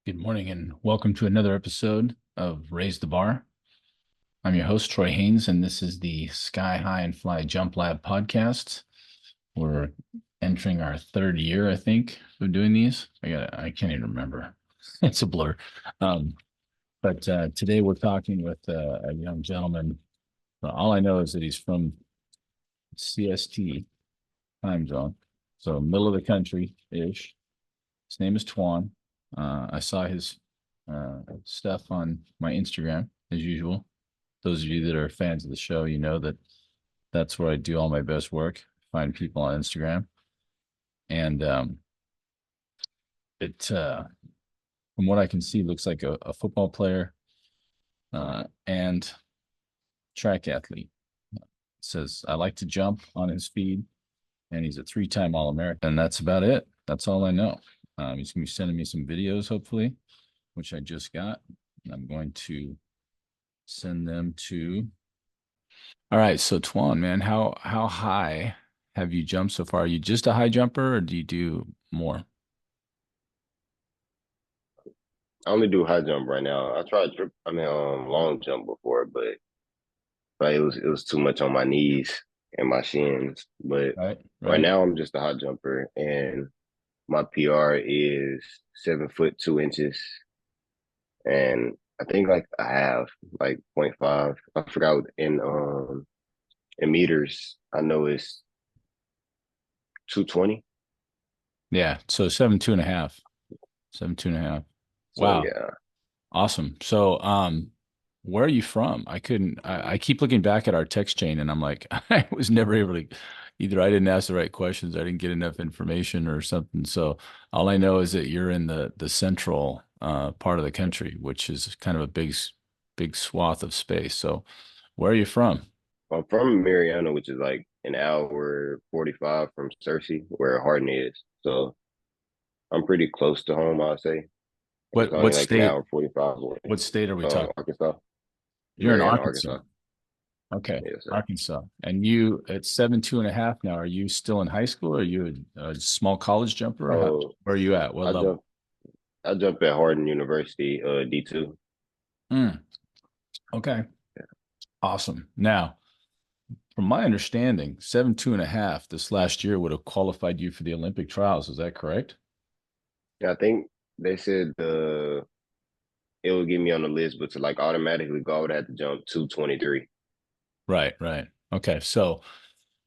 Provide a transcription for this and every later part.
Good morning and welcome to another episode of Raise the Bar. I'm your host, Troy Haines, and this is the Sky High and Fly Jump Lab podcast. We're entering our third year, I think, of doing these. I can't even remember. It's a blur. Um, but today we're talking with a young gentleman. All I know is that he's from CST time zone, so middle of the country-ish. His name is Twan. I saw his stuff on my Instagram as usual. Those of you that are fans of the show, you know that that's where I do all my best work. Find people on Instagram, and it from what I can see, looks like a football player and track athlete. It says I like to jump on his feed, and he's a three-time All-American. And that's about it. That's all I know. He's gonna be sending me some videos, hopefully, which I just got. I'm going to send them to. All right, so Twan, man, how high have you jumped so far? Are you just a high jumper, or do you do more? I only do high jump right now. I tried long jump before, but it was too much on my knees and my shins. But Right, right right. now I'm just a high jumper, and my PR is 7 foot 2 inches, and I think like I have like point 0.5. I forgot in meters. I know it's 220. Yeah, so seven, 2.5, 7, 2.5. So Wow, yeah. awesome. So, where are you from? I keep looking back at our text chain and I'm like, I was never able to, either I didn't ask the right questions, I didn't get enough information or something. So all I know is that you're in the central part of the country, which is kind of a big swath of space. So where are you from? I'm from Mariana, which is like an hour 45 from Cersei, where Harden is. So I'm pretty close to home, I'd say. It's What only what like an state? hour 45 away. What state are we talking? Arkansas, You're in Mariana, Arkansas. Arkansas. Okay, Yes, sir. Arkansas. And you at 7, 2.5 now, are you still in high school? Or are you a small college jumper? Or Oh, where are you at? What I level? jump, I jump at Harden University, D2. Mm, okay, awesome. Now, from my understanding, 7, 2.5 this last year would have qualified you for the Olympic trials. Is that correct? Yeah, I think they said it would get me on the list, but to like automatically go, I would have to jump 223. Right, right. Okay, so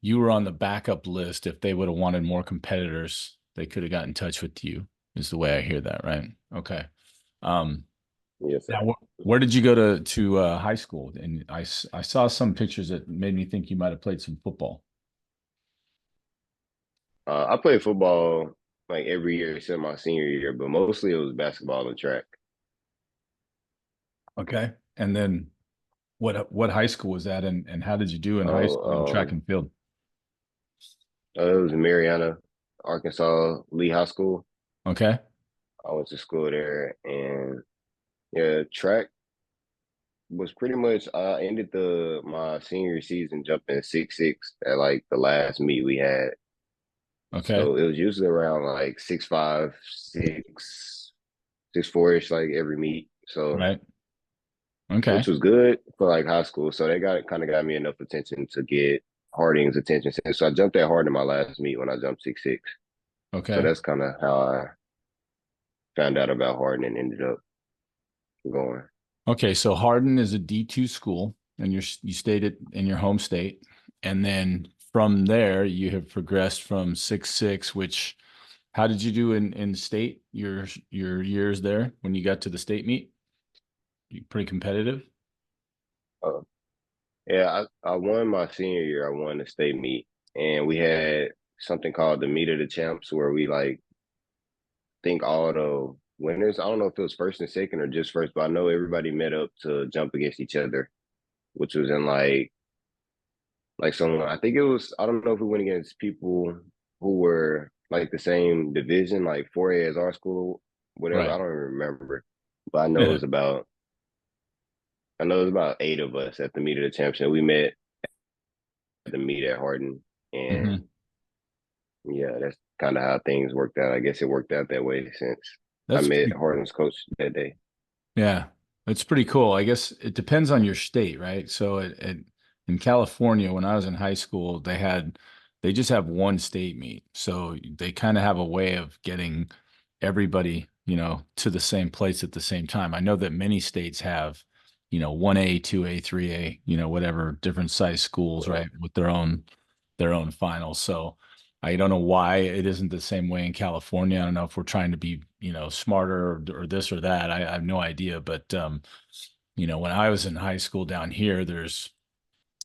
you were on the backup list. If they would have wanted more competitors, they could have got in touch with you, is the way I hear that, right? Okay. Um, Yes, Now, sir. where did you go to high school? And I saw some pictures that made me think you might have played some football. I played football like every year except my senior year, but mostly it was basketball and track. Okay. And then what high school was that, and how did you do in high school in Oh, track and field? it was in Mariana, Arkansas, Lee High School. Okay. I went to school there, and yeah, track was pretty much. I ended the my senior season jumping 6'6" at like the last meet we had. Okay. So it was usually around like 6'5", 6'4" ish, like every meet. So Right. Okay. which was good for like high school. So they got me enough attention to get Harding's attention. So I jumped at Harding my last meet when I jumped 6'6". So Okay. that's kind of how I found out about Harding and ended up going. Okay. So Hardin is a D2 school, and you stayed in your home state, and then from there you have progressed from 6'6", which how did you do in state your years there when you got to the state meet? You pretty competitive? Uh, yeah, I won my senior year. I won the state meet, and we had something called the Meet of the Champs, where we like think all the winners. I don't know if it was first and second or just first, but I know everybody met up to jump against each other, which was in like someone. I think it was. I don't know if we went against people who were like the same division, like 4A as our school, whatever. Right. I don't even remember, but I know it Yeah. was about. I know it was about 8 of us at the Meet of the Champs, and we met at the meet at Hardin, and Hmm. yeah, that's kind of how things worked out. I guess it worked out that way since. I That's met pretty Harden's coach that day. Yeah, it's pretty cool. I guess it depends on your state, right? So in California, when I was in high school, they just have one state meet. So they kind of have a way of getting everybody, to the same place at the same time. I know that many states have, 1A, 2A, 3A, whatever different size schools, Yeah, right, with their own finals. So I don't know why it isn't the same way in California. I don't know if we're trying to be, smarter or this or that. I have no idea. But when I was in high school down here, there's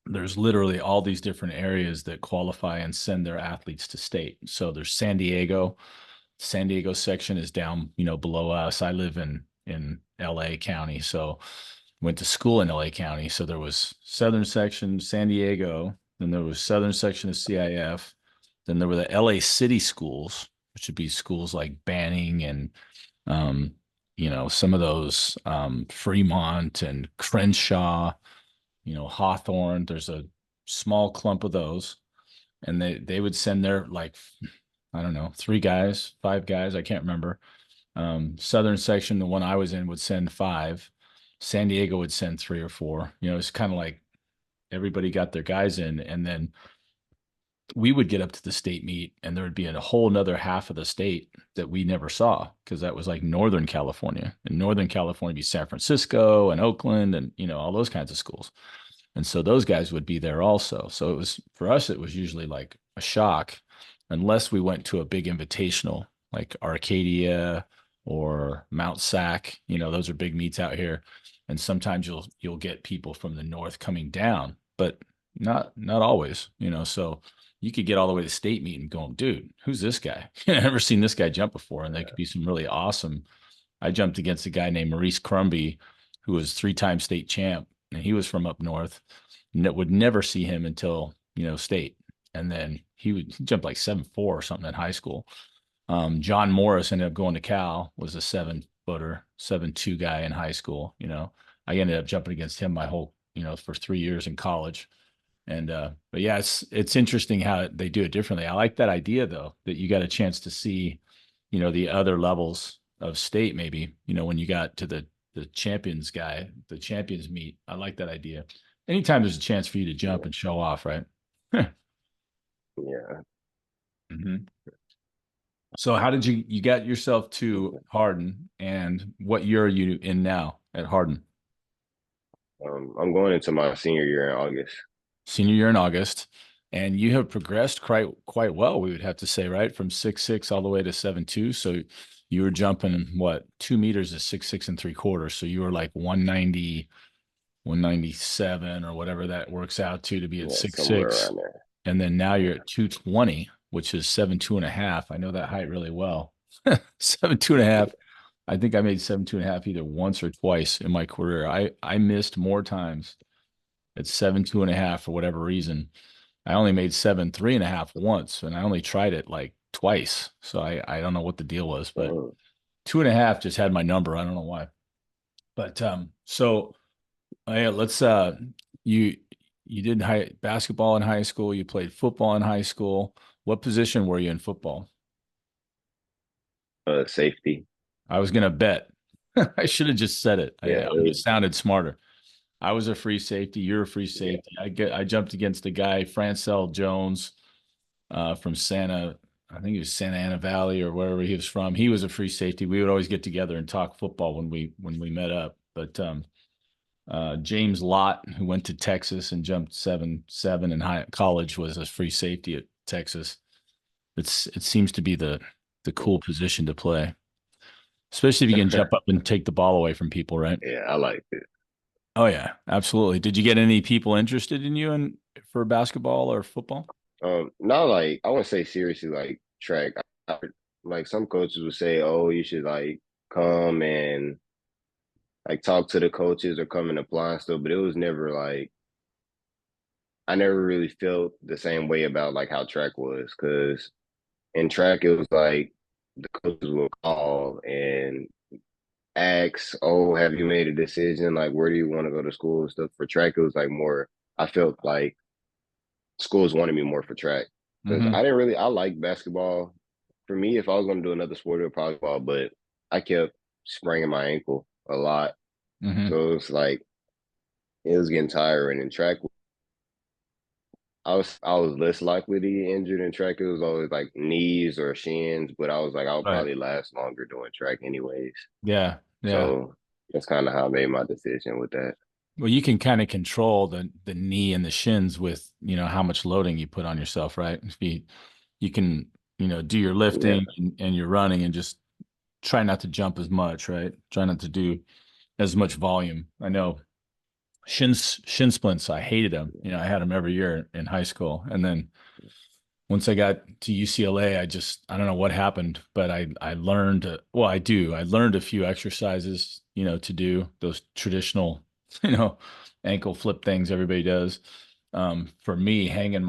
literally all these different areas that qualify and send their athletes to state. So there's San Diego. San Diego section is down, below us. I live in LA County, so went to school in LA County. So there was southern section, San Diego, then there was southern section of CIF, then there were the LA City schools, which would be schools like Banning and um, some of those Fremont and Crenshaw, Hawthorne. There's a small clump of those, and they would send their like I don't know, 3 guys, 5 guys, I can't remember. Southern section, the one I was in, would send 5. San Diego would send 3 or 4. It's kind of like everybody got their guys in, and then we would get up to the state meet, and there would be a whole another half of the state that we never saw because that was like Northern California. And Northern California would be San Francisco and Oakland and all those kinds of schools. And so those guys would be there also. So it was for us, it was usually like a shock, unless we went to a big invitational like Arcadia or Mount Sac. Those are big meets out here. And sometimes you'll get people from the north coming down, but not always, So you could get all the way to state meet and going, dude, who's this guy? I've never seen this guy jump before. And they could be some really awesome. I jumped against a guy named Maurice Crumby, who was 3-time state champ, and he was from up north. Would never see him until state, and then he jumped like 7'4" or something in high school. John Morris ended up going to Cal, was a 7-footer, 7'2" guy in high school. I ended up jumping against him my whole for 3 years in college. And but yeah, it's interesting how they do it differently. I like that idea though, that you got a chance to see, the other levels of state maybe, when you got to the champions guy, the champions meet. I like that idea. Anytime there's a chance for you to jump and show off, right? yeah. hmm So how did you got yourself to Harden, and what year are you in now at Harden? I'm going into my senior year in August. Senior year in August, and you have progressed quite well, we would have to say, right? From 6'6" all the way to 7'2". So you were jumping what, 2 meters is 6'6 3/4. So you were like 190, 197 or whatever that works out to be at Yeah, six somewhere six. around there. And then now you're at 220, which is 7'2.5". I know that height really well. 7'2.5". I think I made 7'2.5" either once or twice in my career. I missed more times at 7'2.5" for whatever reason. I only made 7'3.5" once, and I only tried it like twice. So I don't know what the deal was, but Mhm. 2.5 just had my number. I don't know why. But so yeah, let's you you did basketball in high school, you played football in high school. What position were you in football? Safety. I was gonna bet. I should have just said it. Yeah, I would have sounded smarter. I was a free safety. You're a free yeah. safety. I jumped against a guy, Antwan-Jones, from I think he was Santa Ana Valley or wherever he was from. He was a free safety. We would always get together and talk football when we met up. But James Lott, who went to Texas and jumped 7'7" in college, was a free safety at Texas. It seems to be the cool position to play, especially if you can jump up and take the ball away from people, right? Yeah, I like it. Oh yeah, absolutely. Did you get any people interested in you for basketball or football? Not like I wouldn't say seriously like track. Like some coaches would say, "Oh, you should like come and like talk to the coaches or come and apply and stuff." But it was never like I never really felt the same way about like how track was because in track it was like the coaches will call and ask, "Oh, have you made a decision? Like, where do you want to go to school and stuff?" For track, it was like more. I felt like schools wanted me more for track because hmm I didn't really. I like basketball. For me, if I was going to do another sport, it would probably ball. But I kept spraining my ankle a lot. Hmm. So it was like it was getting tiring. And track, I was less likely to get injured in track. It was always like knees or shins, but I was like I'll Right. probably last longer doing track anyways. Yeah. Yeah. So that's kind of how I made my decision with that. Well, you can kind of control the knee and the shins with, how much loading you put on yourself, right? If you can, do your Yeah. lifting and your running and just try not to jump as much, right? Try not to do as much volume. I know shin splints, I hated them. I had them every year in high school. And then once I got to UCLA, I don't know what happened, but I learned, well, I learned a few exercises, to do those traditional, you know, ankle flip things everybody does. For me, hanging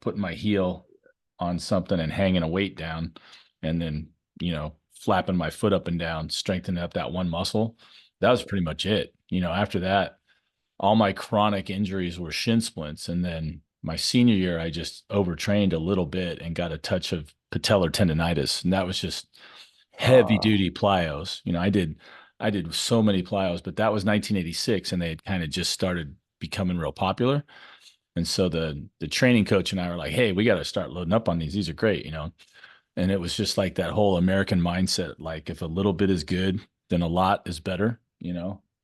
putting my heel on something and hanging a weight down and then, flapping my foot up and down, strengthening up that one muscle. That was pretty much it. After that, all my chronic injuries were shin splints. And then my senior year, I just overtrained a little bit and got a touch of patellar tendonitis. And that was just heavy Uh, duty plyos. I did so many plyos, but that was 1986 and they had kind of just started becoming real popular. And so the training coach and I were like, hey, we got to start loading up on these. These are great. And it was just like that whole American mindset, like if a little bit is good, then a lot is better.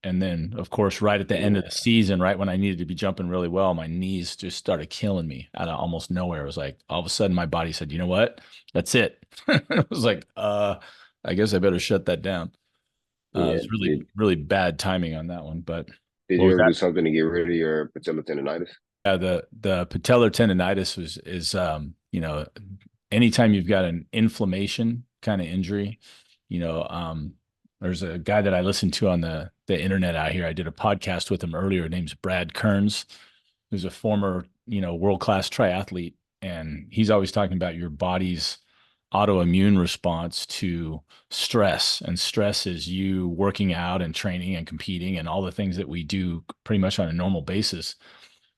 And then, of course, right at the end of the yeah, season, right when I needed to be jumping really well, my knees just started killing me out of almost nowhere. It was like all of a sudden my body said, you know what? That's it. I was like, I guess I better shut that down. It yeah. was really, Did really bad timing on that one. But Did what you was ever that? do something to get rid of your patellar tendonitis? Yeah, the patellar tendonitis is anytime you've got an inflammation kind of injury, you know, um, there's a guy that I listened to on the internet out here. I did a podcast with him earlier. His name's Brad Kearns, who's a former, world-class triathlete, and he's always talking about your body's autoimmune response to stress. And stress is you working out and training and competing and all the things that we do pretty much on a normal basis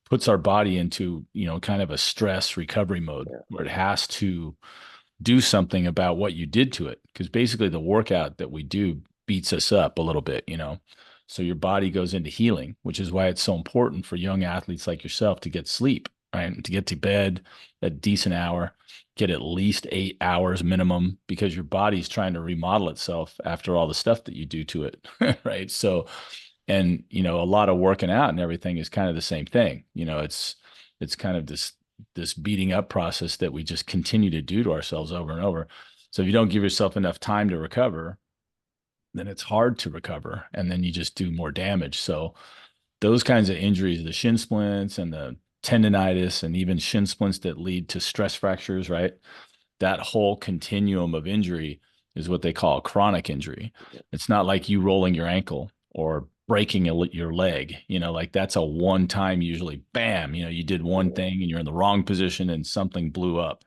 puts our body into, kind of a stress recovery mode Yeah, where it has to do something about what you did to it. Because basically, the workout that we do beats us up a little bit. So your body goes into healing, which is why it's so important for young athletes like yourself to get sleep, right? To get to bed a decent hour, get at least 8 hours minimum, because your body's trying to remodel itself after all the stuff that you do to it, right? So, and a lot of working out and everything is kind of the same thing. It's kind of this beating up process that we just continue to do to ourselves over and over. So if you don't give yourself enough time to recover, then it's hard to recover and then you just do more damage. So those kinds of injuries, the shin splints and the tendonitis and even shin splints that lead to stress fractures, right? That whole continuum of injury is what they call a chronic injury. It's not like you rolling your ankle or breaking your leg, like that's a one time, usually, bam, you did one yeah, thing and you're in the wrong position and something blew up.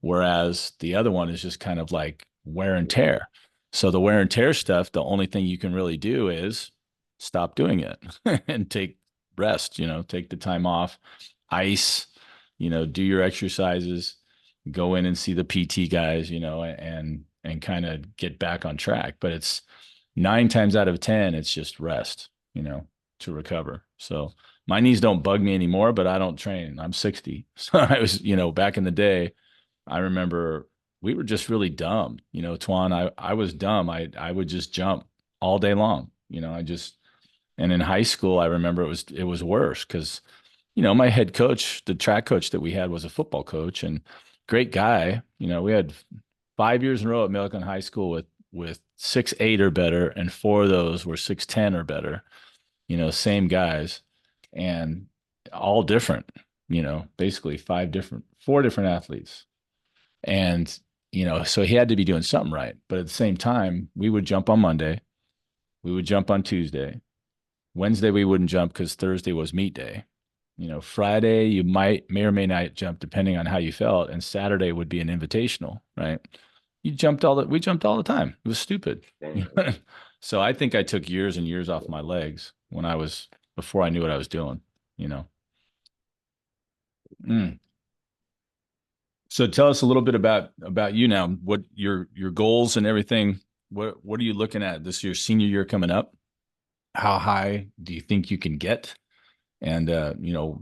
Whereas the other one is just kind of like wear and yeah, tear. So the wear and tear stuff, the only thing you can really do is stop doing it and take rest, take the time off, ice, do your exercises, go in and see the PT guys, and kind of get back on track. But it's 9 times out of 10, it's just rest, to recover. So my knees don't bug me anymore, but I don't train. I'm 60. So I was, back in the day, I remember we were just really dumb. Twan, I was dumb. I would just jump all day long. And in high school, I remember it was worse because my head coach, the track coach that we had was a football coach and great guy. We had 5 years in a row at Millikan High School with 6'8" or better, and four of those were 6'10" or better. Same guys, and all different. Basically four different athletes, and so he had to be doing something right. But at the same time, we would jump on Monday, we would jump on Tuesday, Wednesday we wouldn't jump because Thursday was meet day. Friday you may or may not jump depending on how you felt, and Saturday would be an invitational, right? We jumped all the time. It was stupid. damn, So I think I took years and years off my legs before I knew what I was doing, you know. Mm. So tell us a little bit about you now, what your goals and everything. what are you looking at this your senior year coming up? How high do you think you can get? And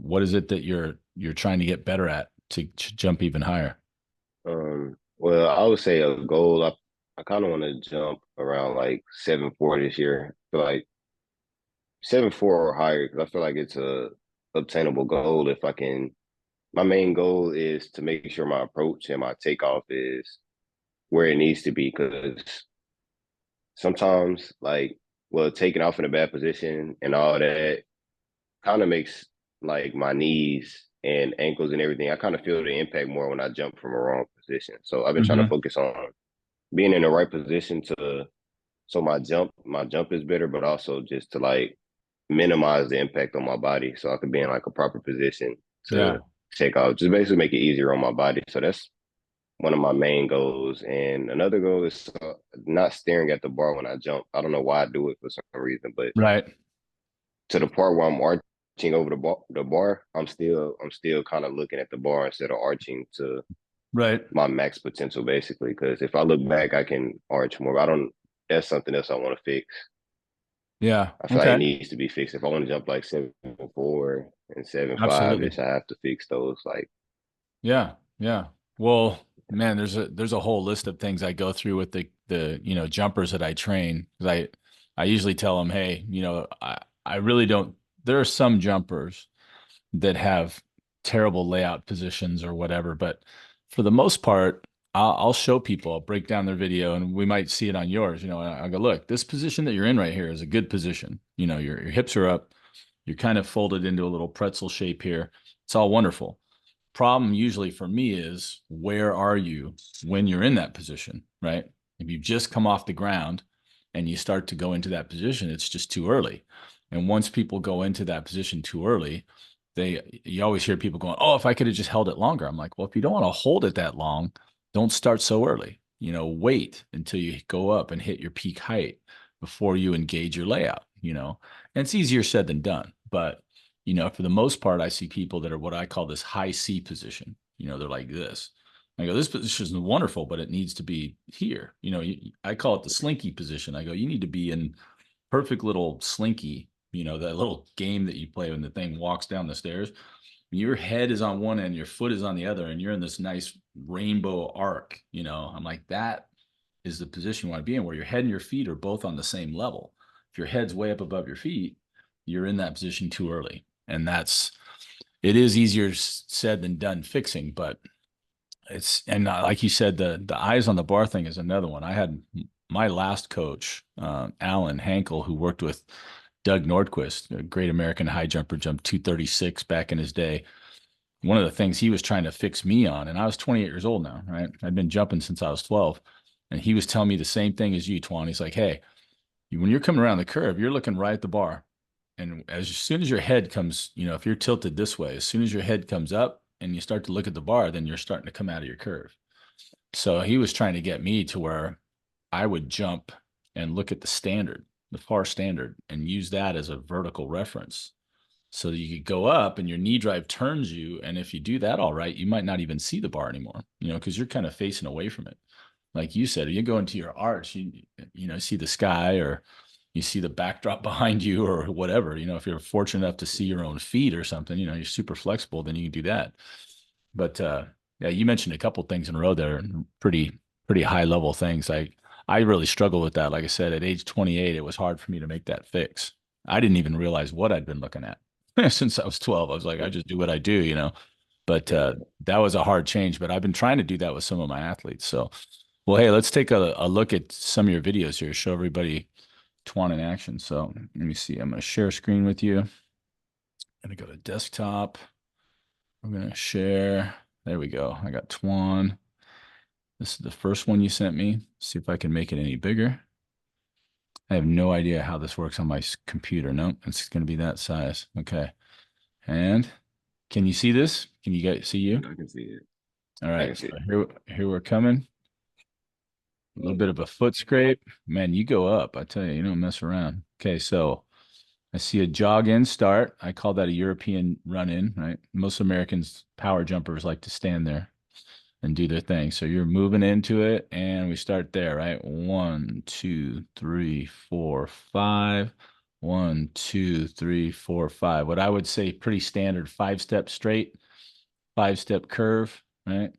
what is it that you're trying to get better at to jump even higher? Well, I would say a goal. I kind of want to jump around like 7'4" this year. I feel like 7'4" or higher because I feel like it's a obtainable goal if I can. My main goal is to make sure my approach and my takeoff is where it needs to be because sometimes taking off in a bad position and all that kind of makes like my knees and ankles and everything. I kind of feel the impact more when I jump from a wrong position. So I've been trying to Hmm. focus on being in the right position to so my jump is better, but also just to like minimize the impact on my body so I could be in like a proper position Yeah. to take off. Just basically make it easier on my body. So that's one of my main goals. And another goal is not staring at the bar when I jump. I don't know why I do it for some reason, but Right. to the part where I'm arching over the bar, I'm still kind of looking at the bar instead of arching to Right. my max potential, basically. Because if I look back, I can arch more. But I don't. That's something else I want to fix. Yeah. I feel like it Okay. needs to be fixed. If I want to jump like 7'4" and 7'5" Absolutely. ish, I have to fix those. Like, Yeah. Yeah. Well, man, there's a whole list of things I go through with the jumpers that I train. 'Cause I usually tell them, hey, I really don't. There are some jumpers that have terrible layout positions or whatever. But for the most part, I'll show people, I'll break down their video and we might see it on yours. I'll go, look, this position that you're in right here is a good position. Your hips are up, you're kind of folded into a little pretzel shape here. It's all wonderful. Problem usually for me is where are you when you're in that position, right? If you just come off the ground and you start to go into that position, it's just too early. And once people go into that position too early, you always hear people going, "Oh, if I could have just held it longer." I'm like, well, if you don't want to hold it that long, don't start so early. Wait until you go up and hit your peak height before you engage your layout. And it's easier said than done. But, for the most part, I see people that are what I call this high C position. They're like this. I go, this position is wonderful, but it needs to be here. I call it the slinky position. I go, you need to be in perfect little slinky, that little game that you play when the thing walks down the stairs. Your head is on one end, your foot is on the other, and you're in this nice rainbow arc. I'm like, that is the position you want to be in, where your head and your feet are both on the same level. If your head's way up above your feet, you're in that position too early. And it is easier said than done fixing, but like you said, the eyes on the bar thing is another one. I had my last coach, Alan Hankel, who worked with Doug Nordquist, a great American high jumper, jumped 236 back in his day. One of the things he was trying to fix me on, and I was 28 years old now, right? I'd been jumping since I was 12. And he was telling me the same thing as you, Twan. He's like, hey, when you're coming around the curve, you're looking right at the bar. And as soon as your head comes, if you're tilted this way, as soon as your head comes up and you start to look at the bar, then you're starting to come out of your curve. So he was trying to get me to where I would jump and look at the far standard, and use that as a vertical reference so that you could go up and your knee drive turns you. And if you do that all right, you might not even see the bar anymore, because you're kind of facing away from it. Like you said, you go into your arch, see the sky or you see the backdrop behind you or whatever. If you're fortunate enough to see your own feet or something, you're super flexible, then you can do that. But yeah, you mentioned a couple things in a row there, pretty high level things. I really struggle with that. Like I said, at age 28, it was hard for me to make that fix. I didn't even realize what I'd been looking at since I was 12. I was like, I just do what I do. But yeah, that was a hard change. But I've been trying to do that with some of my athletes. So, well, hey, let's take a look at some of your videos here. Show everybody Twan in action. So let me see. I'm going to share a screen with you. I'm going to go to desktop. I'm going to share. There we go. I got Twan. This is the first one you sent me. See if I can make it any bigger. I have no idea how this works on my computer. No, it's going to be that size. Okay. And can you see this? Can you guys see you? I can see it. All I can right. So see it. here we're coming. A little bit of a foot scrape. Man, you go up. I tell you, you don't mess around. Okay. So I see a jog in start. I call that a European run in, right? Most Americans, power jumpers, like to stand there. and do their thing. So you're moving into it, and we start there, right? 1, 2, 3, 4, 5. 1, 2, 3, 4, 5. What I would say pretty standard 5-step straight, 5-step curve, right?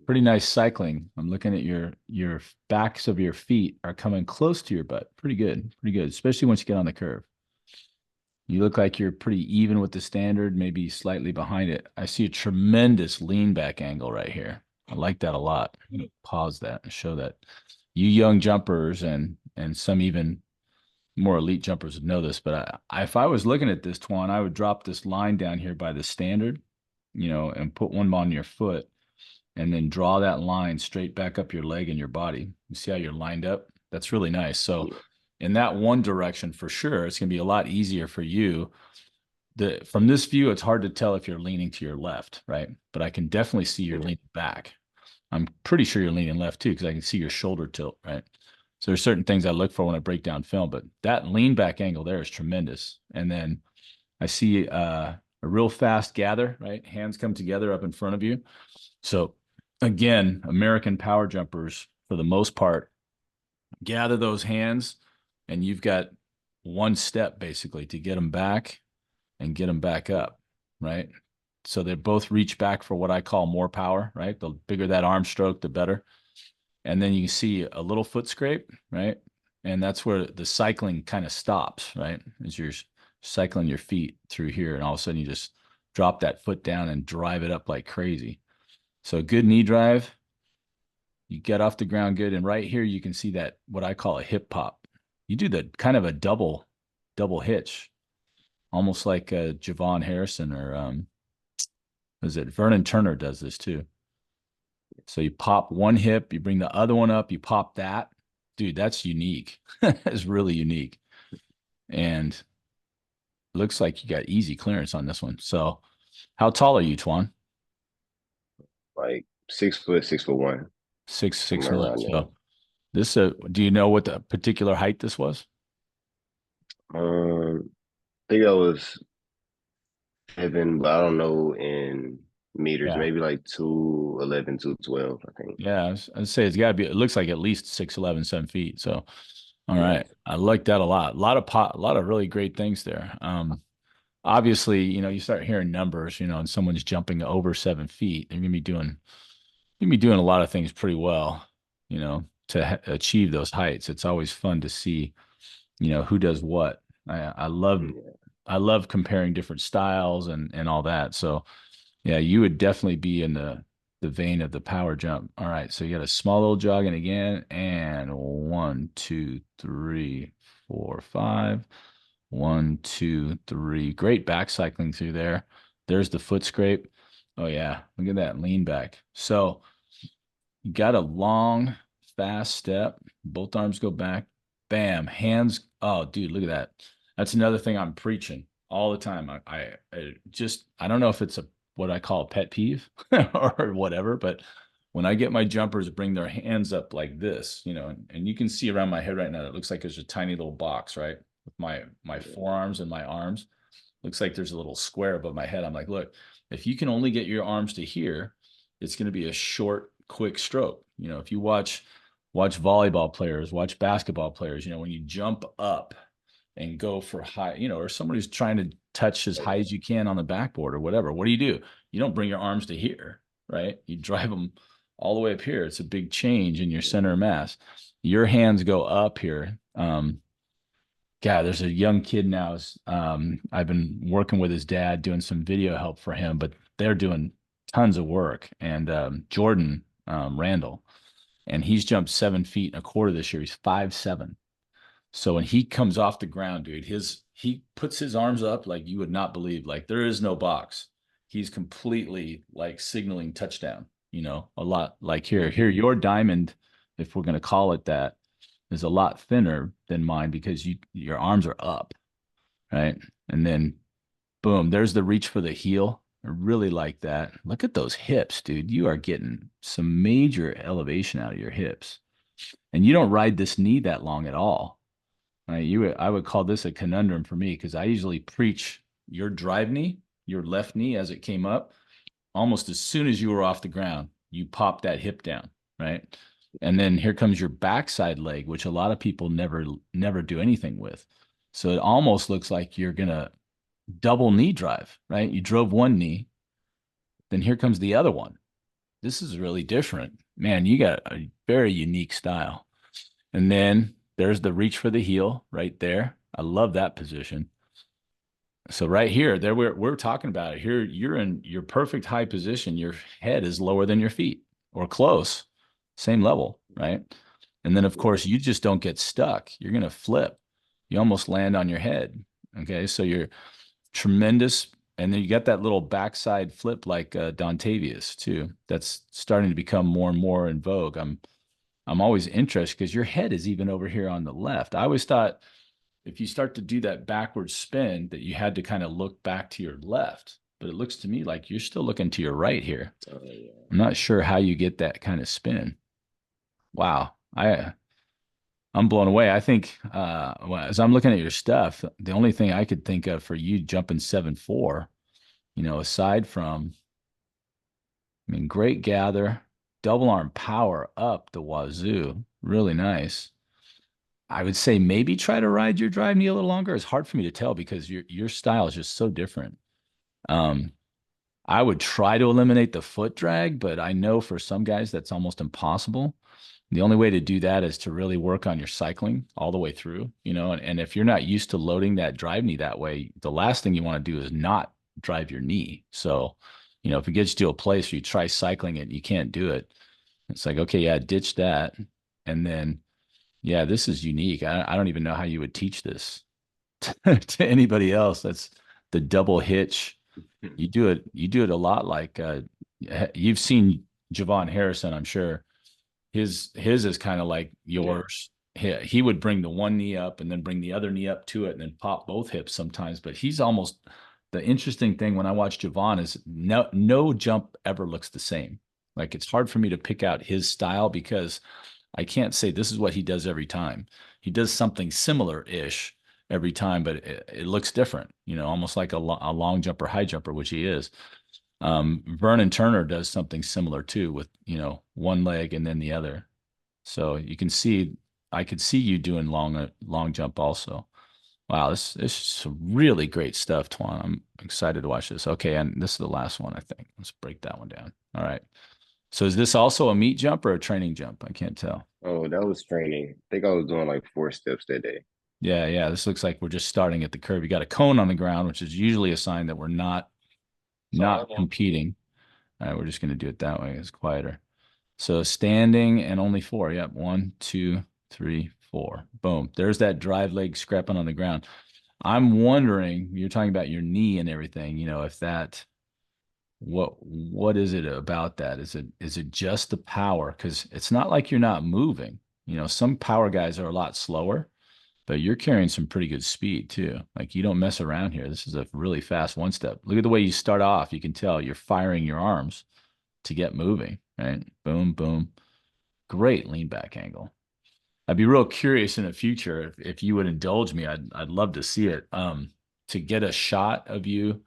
Pretty nice cycling. I'm looking at your backs of your feet are coming close to your butt. Pretty good, especially once you get on the curve. You look like you're pretty even with the standard, maybe slightly behind it. I see a tremendous lean back angle right here. I like that a lot. I'm gonna pause that and show that. You young jumpers and some even more elite jumpers would know this, but if I was looking at this, Twan, I would drop this line down here by the standard, and put one on your foot and then draw that line straight back up your leg and your body. You see how you're lined up? That's really nice. So Yeah, in that one direction, for sure, it's going to be a lot easier for you. From this view, it's hard to tell if you're leaning to your left, right? But I can definitely see you're yeah, leaning back. I'm pretty sure you're leaning left too, because I can see your shoulder tilt, right? So there's certain things I look for when I break down film, but that lean back angle there is tremendous. And then I see a real fast gather, right? Hands come together up in front of you. So again, American power jumpers, for the most part, gather those hands, and you've got one step basically to get them back and get them back up, right? So they both reach back for what I call more power, right? The bigger that arm stroke, the better. And then you can see a little foot scrape, right? And that's where the cycling kind of stops, right? As you're cycling your feet through here, and all of a sudden you just drop that foot down and drive it up like crazy. So a good knee drive, you get off the ground good, and right here you can see that what I call a hip pop. You do the kind of a double hitch, almost like Javon Harrison or is it Vernon Turner does this too. So you pop one hip, you bring the other one up, you pop that. Dude, that's unique. That's really unique. And looks like you got easy clearance on this one. So how tall are you, Twan? like 6 foot, 6 foot 1, Six, six somewhere one. around there. So this do you know what the particular height this was? I think I was 7, but I don't know in meters. Yeah. Maybe like 211, 212, I think. Yeah, I'd say it's got to be. It looks like at least 6'11", 7 feet. So, all Yeah, right, I like that a lot. A lot of really great things there. Obviously, you start hearing numbers, and someone's jumping over 7 feet, they're gonna be doing a lot of things pretty well, to achieve those heights. It's always fun to see, who does what. yeah. I love comparing different styles and all that. So yeah, you would definitely be in the vein of the power jump. All right, so you got a small little jogging again, and 1, 2, 3, 4, 5. 1, 2, 3. Great back cycling through there. There's the foot scrape. Oh yeah, look at that lean back. So you got a long, fast step. Both arms go back. Bam. Hands. Oh, dude, look at that. That's another thing I'm preaching all the time. I don't know if it's what I call a pet peeve or whatever, but when I get my jumpers bring their hands up like this, and you can see around my head right now, it looks like there's a tiny little box, right? With my forearms and my arms. Looks like there's a little square above my head. I'm like, look, if you can only get your arms to here, it's going to be a short, quick stroke. If you watch volleyball players, watch basketball players, when you jump up and go for high, or somebody's trying to touch as high as you can on the backboard or whatever, what do? You don't bring your arms to here, right? You drive them all the way up here. It's a big change in your center of mass. Your hands go up here. God, there's a young kid now. I've been working with his dad, doing some video help for him, but they're doing tons of work. And Jordan Randall, and he's jumped 7 feet and a quarter this year. He's 5'7". So when he comes off the ground, dude, he puts his arms up like you would not believe. Like there is no box. He's completely like signaling touchdown. A lot like here, your diamond, if we're gonna call it that, is a lot thinner than mine because your arms are up, right? And then boom, there's the reach for the heel. I really like that. Look at those hips, dude. You are getting some major elevation out of your hips. And you don't ride this knee that long at all. Right? I would call this a conundrum for me because I usually preach your drive knee, your left knee as it came up. almost as soon as you were off the ground, you pop that hip down, right? And then here comes your backside leg, which a lot of people never do anything with. So it almost looks like you're gonna double knee drive, right? You drove one knee, then here comes the other one. This is really different. Man, you got a very unique style. And then there's the reach for the heel right there. I love that position. So right here, there we're talking about it. Here, you're in your perfect high position. Your head is lower than your feet or close, same level, right? And then of course you just don't get stuck. You're gonna flip. You almost land on your head. Okay, so you're tremendous. And then you got that little backside flip like Dontavius too. That's starting to become more and more in vogue. I'm always interested because your head is even over here on the left. I always thought if you start to do that backward spin that you had to kind of look back to your left, but it looks to me like you're still looking to your right here. Yeah. I'm not sure how you get that kind of spin. Wow. I'm blown away. I think well, as I'm looking at your stuff, the only thing I could think of for you jumping 7'4", aside from, I mean, great gather, double arm power up the wazoo, really nice. I would say maybe try to ride your drive knee a little longer. It's hard for me to tell because your style is just so different. Um, I would try to eliminate the foot drag, but I know for some guys that's almost impossible. The only way to do that is to really work on your cycling all the way through, and if you're not used to loading that drive knee that way, the last thing you want to do is not drive your knee. So, if it gets you to a place where you try cycling it and you can't do it, it's like, okay, yeah, ditch that. And then, yeah, this is unique. I don't even know how you would teach this to anybody else. That's the double hitch. You do it a lot like you've seen Javon Harrison, I'm sure. His is kind of like Yeah. yours. He would bring the one knee up and then bring the other knee up to it and then pop both hips sometimes. But he's almost the interesting thing when I watch Javon is no jump ever looks the same. Like it's hard for me to pick out his style because I can't say this is what he does every time. He does something similar-ish every time, but it looks different, almost like a long jumper, high jumper, which he is. Vernon Turner does something similar too with, one leg and then the other. So you can see, I could see you doing long jump also. Wow, this is some really great stuff, Twan. I'm excited to watch this. Okay, and this is the last one, I think. Let's break that one down. All right. So is this also a meet jump or a training jump? I can't tell. Oh, that was training. I think I was doing like 4 steps that day. Yeah, yeah. This looks like we're just starting at the curve. You got a cone on the ground, which is usually a sign that we're not competing. All right, we're just going to do it that way. It's quieter. So standing and only four. Yep. 1, 2, 3, 4. Boom. There's that drive leg scrapping on the ground. I'm wondering, you're talking about your knee and everything, if that what is it about that? Is it just the power? Because it's not like you're not moving. Some power guys are a lot slower, but you're carrying some pretty good speed too. Like you don't mess around here. This is a really fast one step. Look at the way you start off. You can tell you're firing your arms to get moving, right? Boom, boom. Great lean back angle. I'd be real curious in the future if you would indulge me. I'd love to see it. To get a shot of you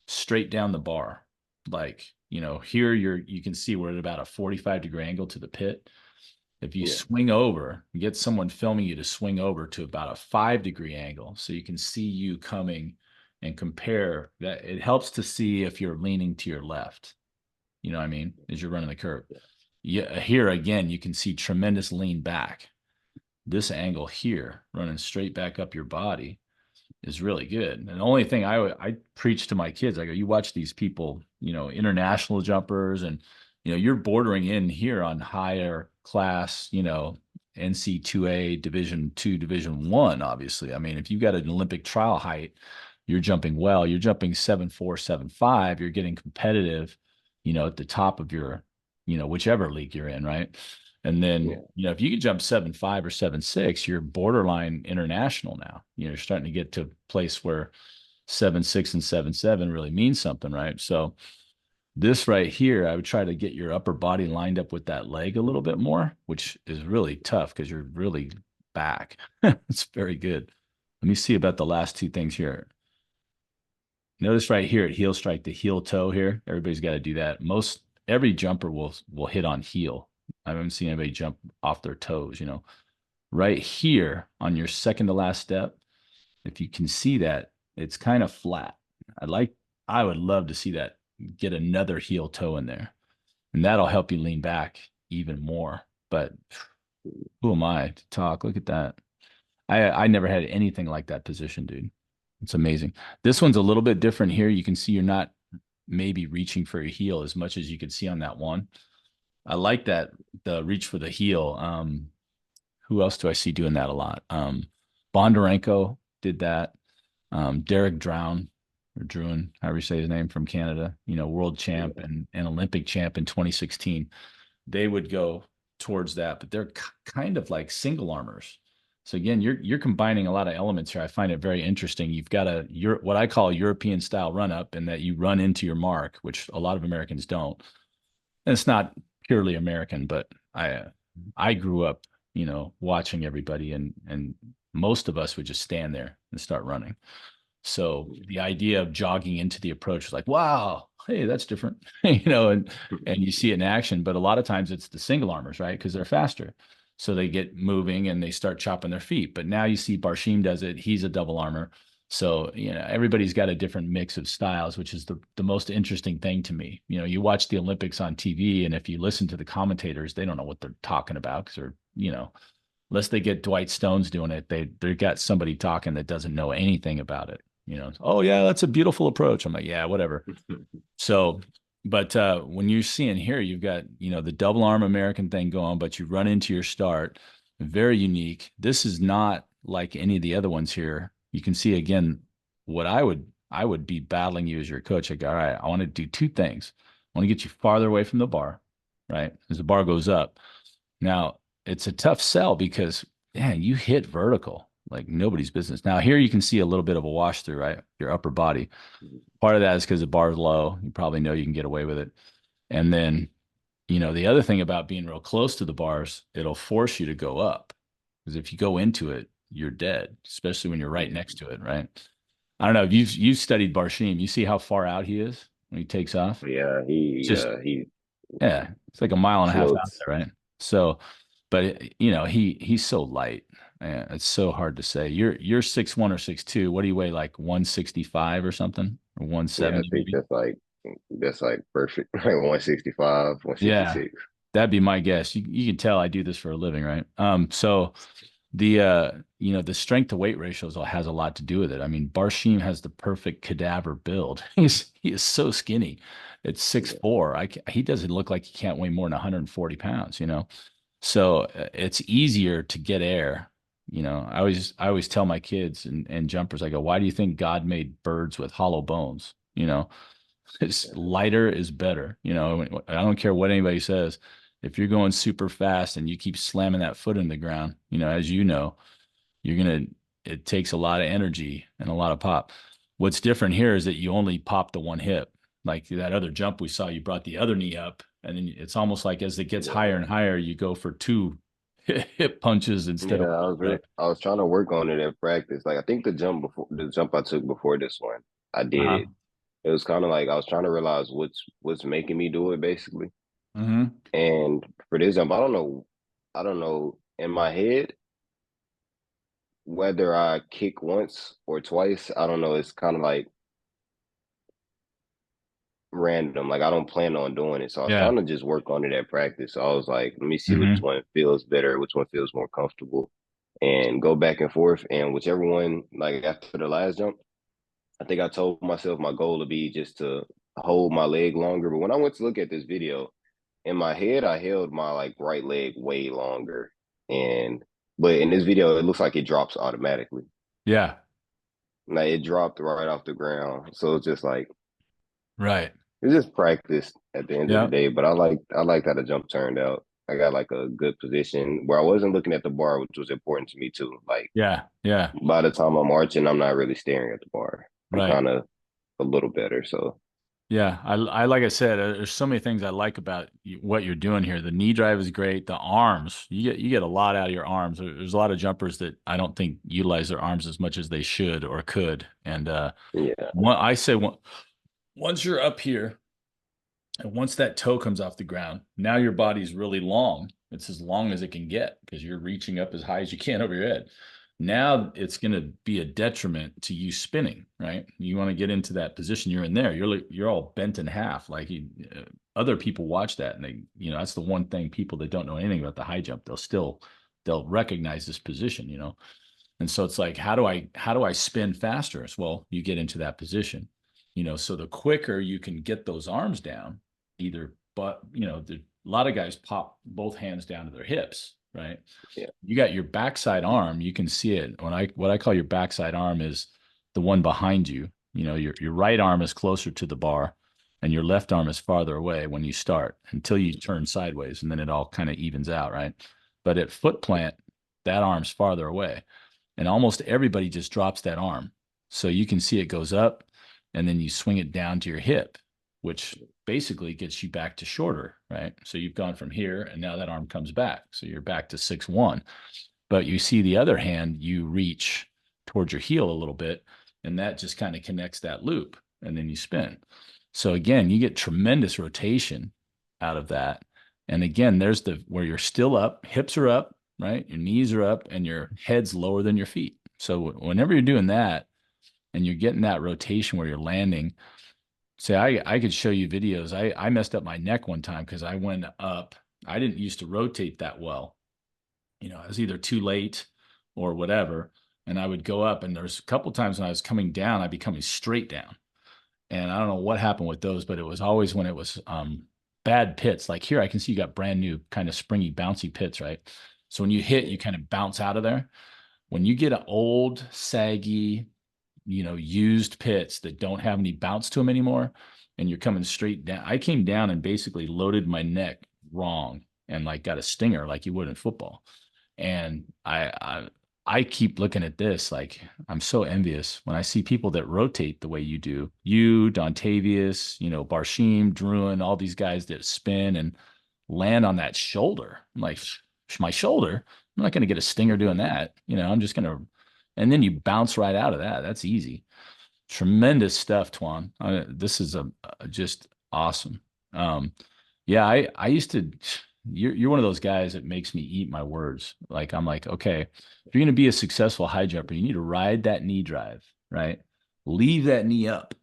straight down the bar. Like, here you can see we're at about a 45-degree angle to the pit. If you Yeah. swing over, get someone filming you to swing over to about a 5-degree angle so you can see you coming and compare that. It helps to see if you're leaning to your left. You know what I mean? As you're running the curve. Yeah, here again, you can see tremendous lean back. This angle here, running straight back up your body, is really good. And the only thing I preach to my kids, I go, you watch these people, international jumpers, and you're bordering in here on higher class, NC2A, Division Two, Division One. Obviously, I mean, if you've got an Olympic trial height, you're jumping well. You're jumping 7'4", 7'5". You're getting competitive, at the top of your, whichever league you're in, right? And then, Yeah. if you could jump 7'5" or 7'6", you're borderline international now. You're starting to get to a place where 7'6" and 7'7" really means something, right? So this right here, I would try to get your upper body lined up with that leg a little bit more, which is really tough because you're really back. It's very good. Let me see about the last two things here. Notice right here at heel strike, the heel toe here. Everybody's got to do that. Every jumper will hit on heel. I haven't seen anybody jump off their toes, Right here on your second to last step, if you can see that, it's kind of flat. I would love to see that get another heel toe in there. And that'll help you lean back even more. But who am I to talk? Look at that. I never had anything like that position, dude. It's amazing. This one's a little bit different here. You can see you're not maybe reaching for your heel as much as you could see on that one. I like that the reach for the heel. Who else do I see doing that a lot? Bondarenko did that. Derek Drown or Druin, however you say his name, from Canada, world champ Yeah, and Olympic champ in 2016. They would go towards that, but they're kind of like single armors. So again, you're combining a lot of elements here. I find it very interesting. You've got what I call European style run up, and that you run into your mark, which a lot of Americans don't. And it's not purely American, but I grew up, watching everybody, and most of us would just stand there and start running. So the idea of jogging into the approach was like, wow, hey, that's different, and you see it in action. But a lot of times it's the single armors, right? Because they're faster. So they get moving and they start chopping their feet. But now you see Barshim does it. He's a double armor. So, everybody's got a different mix of styles, which is the most interesting thing to me. You watch the Olympics on TV, and if you listen to the commentators, they don't know what they're talking about because they're, unless they get Dwight Stones doing it, they got somebody talking that doesn't know anything about it. Oh yeah, that's a beautiful approach. I'm like, yeah, whatever. So, but when you're seeing here, you've got the double arm American thing going, but you run into your start, very unique. This is not like any of the other ones here. You can see again what I would be battling you as your coach. Like, all right, I want to do two things. I want to get you farther away from the bar, right? As the bar goes up. Now, it's a tough sell because, man, you hit vertical like nobody's business. Now, here you can see a little bit of a wash through, right? Your upper body. Part of that is because the bar is low. You probably know you can get away with it. And then, the other thing about being real close to the bars, it'll force you to go up. Because if you go into it, you're dead, especially when you're right next to it, right? I don't know. If you've studied Barshim. You see how far out he is when he takes off? yeah, It's just he yeah, it's like a mile and a half out floats. there, right? So, but he's so light. Man, it's so hard to say. You're 6'1" or 6'2". What do you weigh? Like 165 or something, or Yeah, I 170 think maybe? that's like perfect. Like 165, Yeah, 166. that'd be my guess. You can tell I do this for a living, right? So the strength to weight ratios has a lot to do with it. I mean, Barshim has the perfect cadaver build. He is so skinny. It's six Yeah, four. He doesn't look like he can't weigh more than 140 pounds. So it's easier to get air. I always tell my kids and jumpers, I go, why do you think God made birds with hollow bones? It's lighter is better. I don't care what anybody says. If you're going super fast and you keep slamming that foot in the ground, as you're gonna. It takes a lot of energy and a lot of pop. What's different here is that you only pop the one hip. Like that other jump we saw, you brought the other knee up, and then it's almost like as it gets higher yeah. and higher, you go for two hip punches instead Yeah, of one, right? I was trying to work on it in practice. Like I think the jump I took before this one, I did Uh-huh. it. It was kind of like I was trying to realize what's making me do it basically. Mm-hmm. And for this jump, I don't know in my head whether I kick once or twice. I don't know. It's kind of like random. Like I don't plan on doing it. So I was Yeah. trying to just work on it at practice. So I was like, let me see which Mm-hmm. one feels better, which one feels more comfortable, and go back and forth. And whichever one, like after the last jump, I think I told myself my goal would be just to hold my leg longer. But when I went to look at this video, in my head, I held my like right leg way longer. And but in this video, it looks like it drops automatically. Yeah. Like it dropped right off the ground. So it's just like Right. it's just practice at the end of the Yeah. day. But I like how the jump turned out. I got like a good position where I wasn't looking at the bar, which was important to me too. Like Yeah. Yeah. by the time I'm marching, I'm not really staring at the bar. I'm Right. kind of a little better. So Yeah, I like I said, there's so many things I like about what you're doing here. The knee drive is great. The arms, you get a lot out of your arms. There's a lot of jumpers that I don't think utilize their arms as much as they should or could. And Yeah, I say once you're up here, and once that toe comes off the ground, now your body's really long. It's as long as it can get because you're reaching up as high as you can over your head. Now it's going to be a detriment to you spinning, right? You want to get into that position you're in there. You're all bent in half. Other people watch that and that's the one thing people that don't know anything about the high jump, they'll recognize this position. And so it's like, how do I spin faster? Well, you get into that position. So the quicker you can get those arms down, either but a lot of guys pop both hands down to their hips, right? yeah, You got your backside arm, you can see it. What I call your backside arm is the one behind you. Your right arm is closer to the bar and your left arm is farther away when you start until you turn sideways and then it all kind of evens out, right? But at foot plant, that arm's farther away and almost everybody just drops that arm. So you can see it goes up and then you swing it down to your hip, which basically gets you back to shorter, right? So you've gone from here and now that arm comes back. So you're back to 6'1". But you see the other hand, you reach towards your heel a little bit and that just kind of connects that loop and then you spin. So again, you get tremendous rotation out of that. And again, there's the where you're still up, hips are up, right? Your knees are up and your head's lower than your feet. So whenever you're doing that and you're getting that rotation where you're landing, say I could show you videos. I messed up my neck one time because I went up. I didn't used to rotate that well. I was either too late or whatever. And I would go up and there's a couple times when I was coming down, I'd be coming straight down. And I don't know what happened with those, but it was always when it was bad pits. Like here, I can see you got brand new kind of springy, bouncy pits, right? So when you hit, you kind of bounce out of there. When you get an old, saggy, used pits that don't have any bounce to them anymore, and you're coming straight down. I came down and basically loaded my neck wrong and like got a stinger like you would in football. And I keep looking at this like I'm so envious when I see people that rotate the way you do. You, Dontavius, Barshim, Druin, all these guys that spin and land on that shoulder. I'm like, my shoulder. I'm not going to get a stinger doing that. I'm just going to, and then you bounce right out of that. That's easy. Tremendous stuff, Twan. This is just awesome. Yeah, I used to. You're one of those guys that makes me eat my words. Like I'm like, okay, if you're going to be a successful high jumper, you need to ride that knee drive, right? Leave that knee up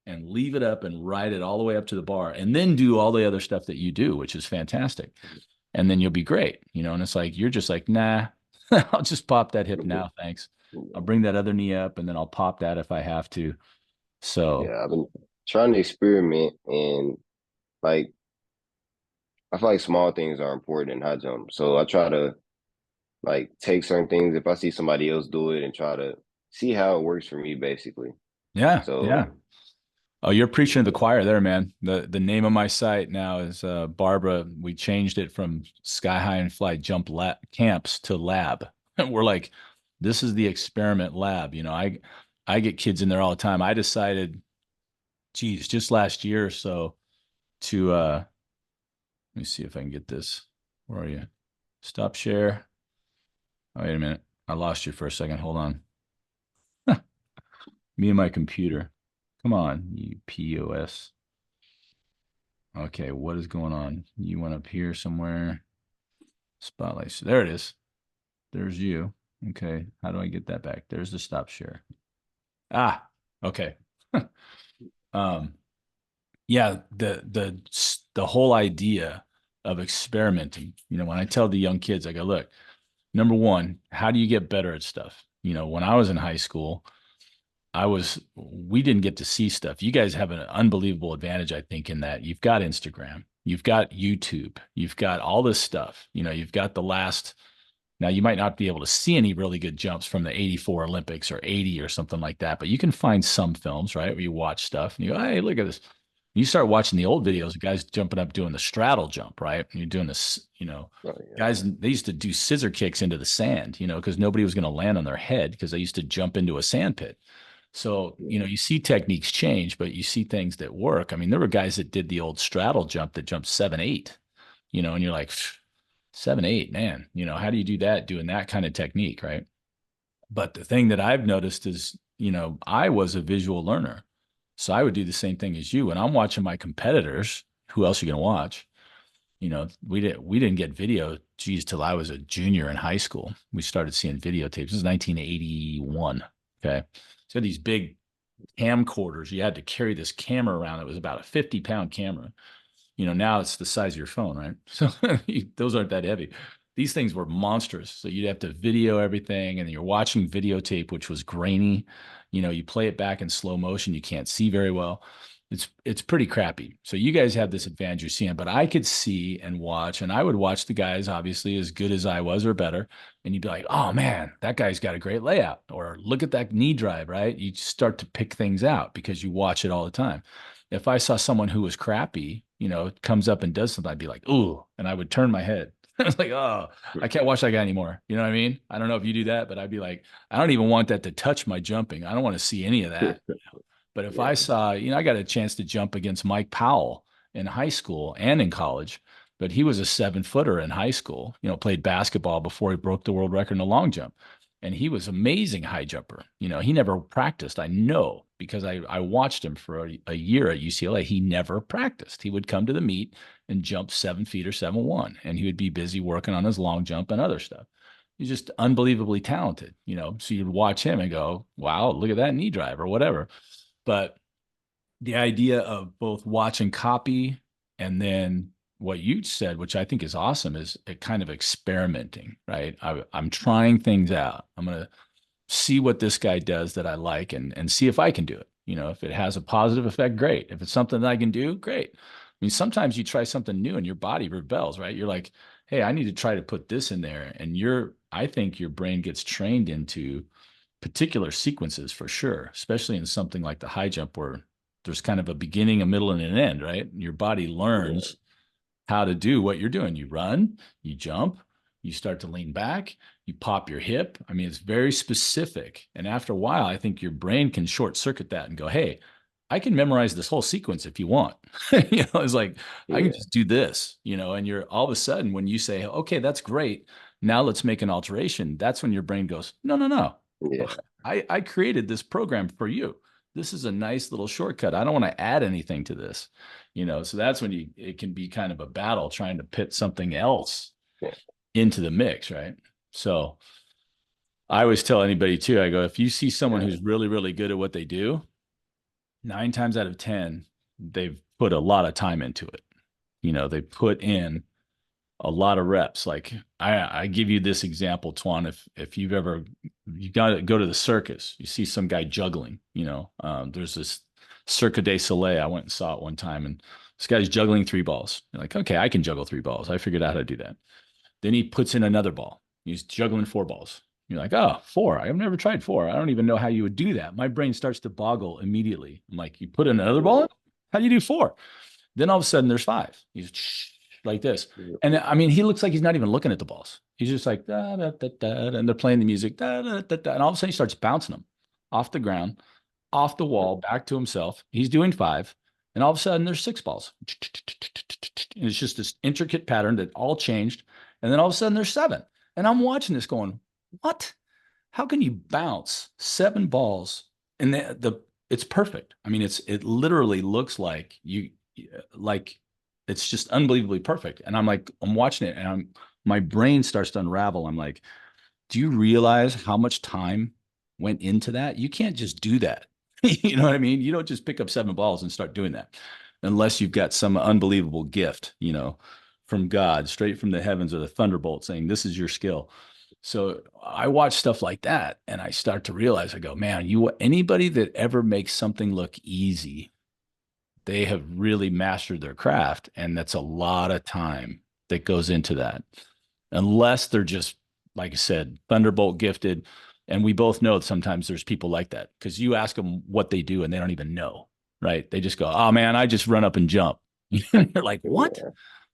and leave it up and ride it all the way up to the bar, and then do all the other stuff that you do, which is fantastic. And then you'll be great. And it's like you're just like, nah, I'll just pop that hip now, thanks. I'll bring that other knee up and then I'll pop that if I have to. So yeah. I've been trying to experiment and like I feel like small things are important in high jump. So I try to like take certain things if I see somebody else do it and try to see how it works for me basically. yeah, yeah. So Oh, you're preaching to the choir there, man. The name of my site now is Barbara. We changed it from Sky High and Fly Jump lab Camps to Lab. We're like, this is the experiment lab. I get kids in there all the time. I decided, geez, just last year or so to let me see if I can get this. Where are you? Stop share. Oh, wait a minute. I lost you for a second. Hold on. Me and my computer. Come on, you POS. Okay, what is going on? You went up here somewhere. Spotlight. So there it is. There's you. Okay. How do I get that back? There's the stop share. Ah, okay. um, yeah, the whole idea of experimenting. When I tell the young kids, I go, look, number one, how do you get better at stuff? When I was in high school, we didn't get to see stuff. You guys have an unbelievable advantage, I think, in that you've got Instagram, you've got YouTube, you've got all this stuff. You've got now you might not be able to see any really good jumps from the 84 Olympics or 80 or something like that, but you can find some films, right? Where you watch stuff and you go, hey, look at this. You start watching the old videos of guys jumping up doing the straddle jump, right? And you're doing this, oh, yeah. guys, they used to do scissor kicks into the sand, because nobody was going to land on their head because they used to jump into a sand pit. So, Yeah. you see techniques change, but you see things that work. I mean, there were guys that did the old straddle jump that jumped 7'8", and you're like, 7'8", man, how do you do that doing that kind of technique, right? But the thing that I've noticed is, I was a visual learner. So I would do the same thing as you. When I'm watching my competitors, who else are you going to watch? We didn't get video, geez, till I was a junior in high school. We started seeing videotapes. This is 1981. Okay. So these big camcorders, you had to carry this camera around. It was about a 50-pound camera. Now it's the size of your phone, right? So those aren't that heavy. These things were monstrous. So you'd have to video everything, and you're watching videotape, which was grainy. You play it back in slow motion, you can't see very well. It's pretty crappy. So you guys have this advantage you're seeing, but I could see and watch, and I would watch the guys obviously as good as I was or better, and you'd be like, oh man, that guy's got a great layout, or look at that knee drive, right? You start to pick things out because you watch it all the time. If I saw someone who was crappy, comes up and does something, I'd be like, ooh, and I would turn my head. I was like, oh, I can't watch that guy anymore. You know what I mean? I don't know if you do that, but I'd be like, I don't even want that to touch my jumping. I don't want to see any of that. But if I Yeah. saw, I got a chance to jump against Mike Powell in high school and in college, but he was a 7-footer in high school, played basketball before he broke the world record in the long jump. And he was amazing high jumper. He never practiced. I know because I watched him for a year at UCLA. He never practiced. He would come to the meet and jump 7 feet or 7'1", and he would be busy working on his long jump and other stuff. He's just unbelievably talented. So you'd watch him and go, wow, look at that knee drive or whatever. But the idea of both watching copy and then what you said, which I think is awesome, is it kind of experimenting, right? I'm trying things out. I'm going to see what this guy does that I like and see if I can do it. If it has a positive effect, great. If it's something that I can do, great. I mean, sometimes you try something new and your body rebels, right? You're like, hey, I need to try to put this in there. And I think your brain gets trained into particular sequences for sure, especially in something like the high jump where there's kind of a beginning, a middle, and an end, right? Your body Yeah. learns how to do what you're doing. You run, you jump, you start to lean back, you pop your hip. I mean, it's very specific. And after a while, I think your brain can short circuit that and go, hey, I can memorize this whole sequence if you want. It's like, I can Yeah. just do this, and you're all of a sudden, when you say, okay, that's great. Now let's make an alteration. That's when your brain goes, no, no, no. Yeah. I created this program for you. This is a nice little shortcut. I don't want to add anything to this, so that's when it can be kind of a battle trying to pit something else Yeah. into the mix, right? So I always tell anybody too, I go, if you see someone who's really, really good at what they do, 9 times out of 10, they've put a lot of time into it. They put in a lot of reps. Like I give you this example, Twan. If you got to go to the circus, you see some guy juggling. There's this Cirque du Soleil. I went and saw it one time, and this guy's juggling 3 balls. You're like, okay, I can juggle 3 balls. I figured out how to do that. Then he puts in another ball. He's juggling 4 balls. You're like, oh, 4. I've never tried 4. I don't even know how you would do that. My brain starts to boggle immediately. I'm like, you put in another ball in? How do you do 4? Then all of a sudden there's 5. He's like this. Yeah. And I mean, he looks like he's not even looking at the balls. He's just like, da, da, da, da, and they're playing the music, da, da, da, da, and all of a sudden he starts bouncing them off the ground, off the wall, back to himself. He's doing 5. And all of a sudden there's 6 balls. And it's just this intricate pattern that all changed. And then all of a sudden there's 7. And I'm watching this going, what? How can you bounce 7 balls? And it's perfect. I mean, it literally looks like it's just unbelievably perfect. And I'm watching it, and my brain starts to unravel. I'm like, do you realize how much time went into that? You can't just do that. You know what I mean? You don't just pick up 7 balls and start doing that unless you've got some unbelievable gift, from God, straight from the heavens, or the thunderbolt saying, this is your skill. So I watch stuff like that and I start to realize, I go, man, anybody that ever makes something look easy, they have really mastered their craft. And that's a lot of time that goes into that. Unless they're just, like I said, thunderbolt gifted. And we both know that sometimes there's people like that because you ask them what they do and they don't even know, right? They just go, oh man, I just run up and jump. You're like, what? Yeah.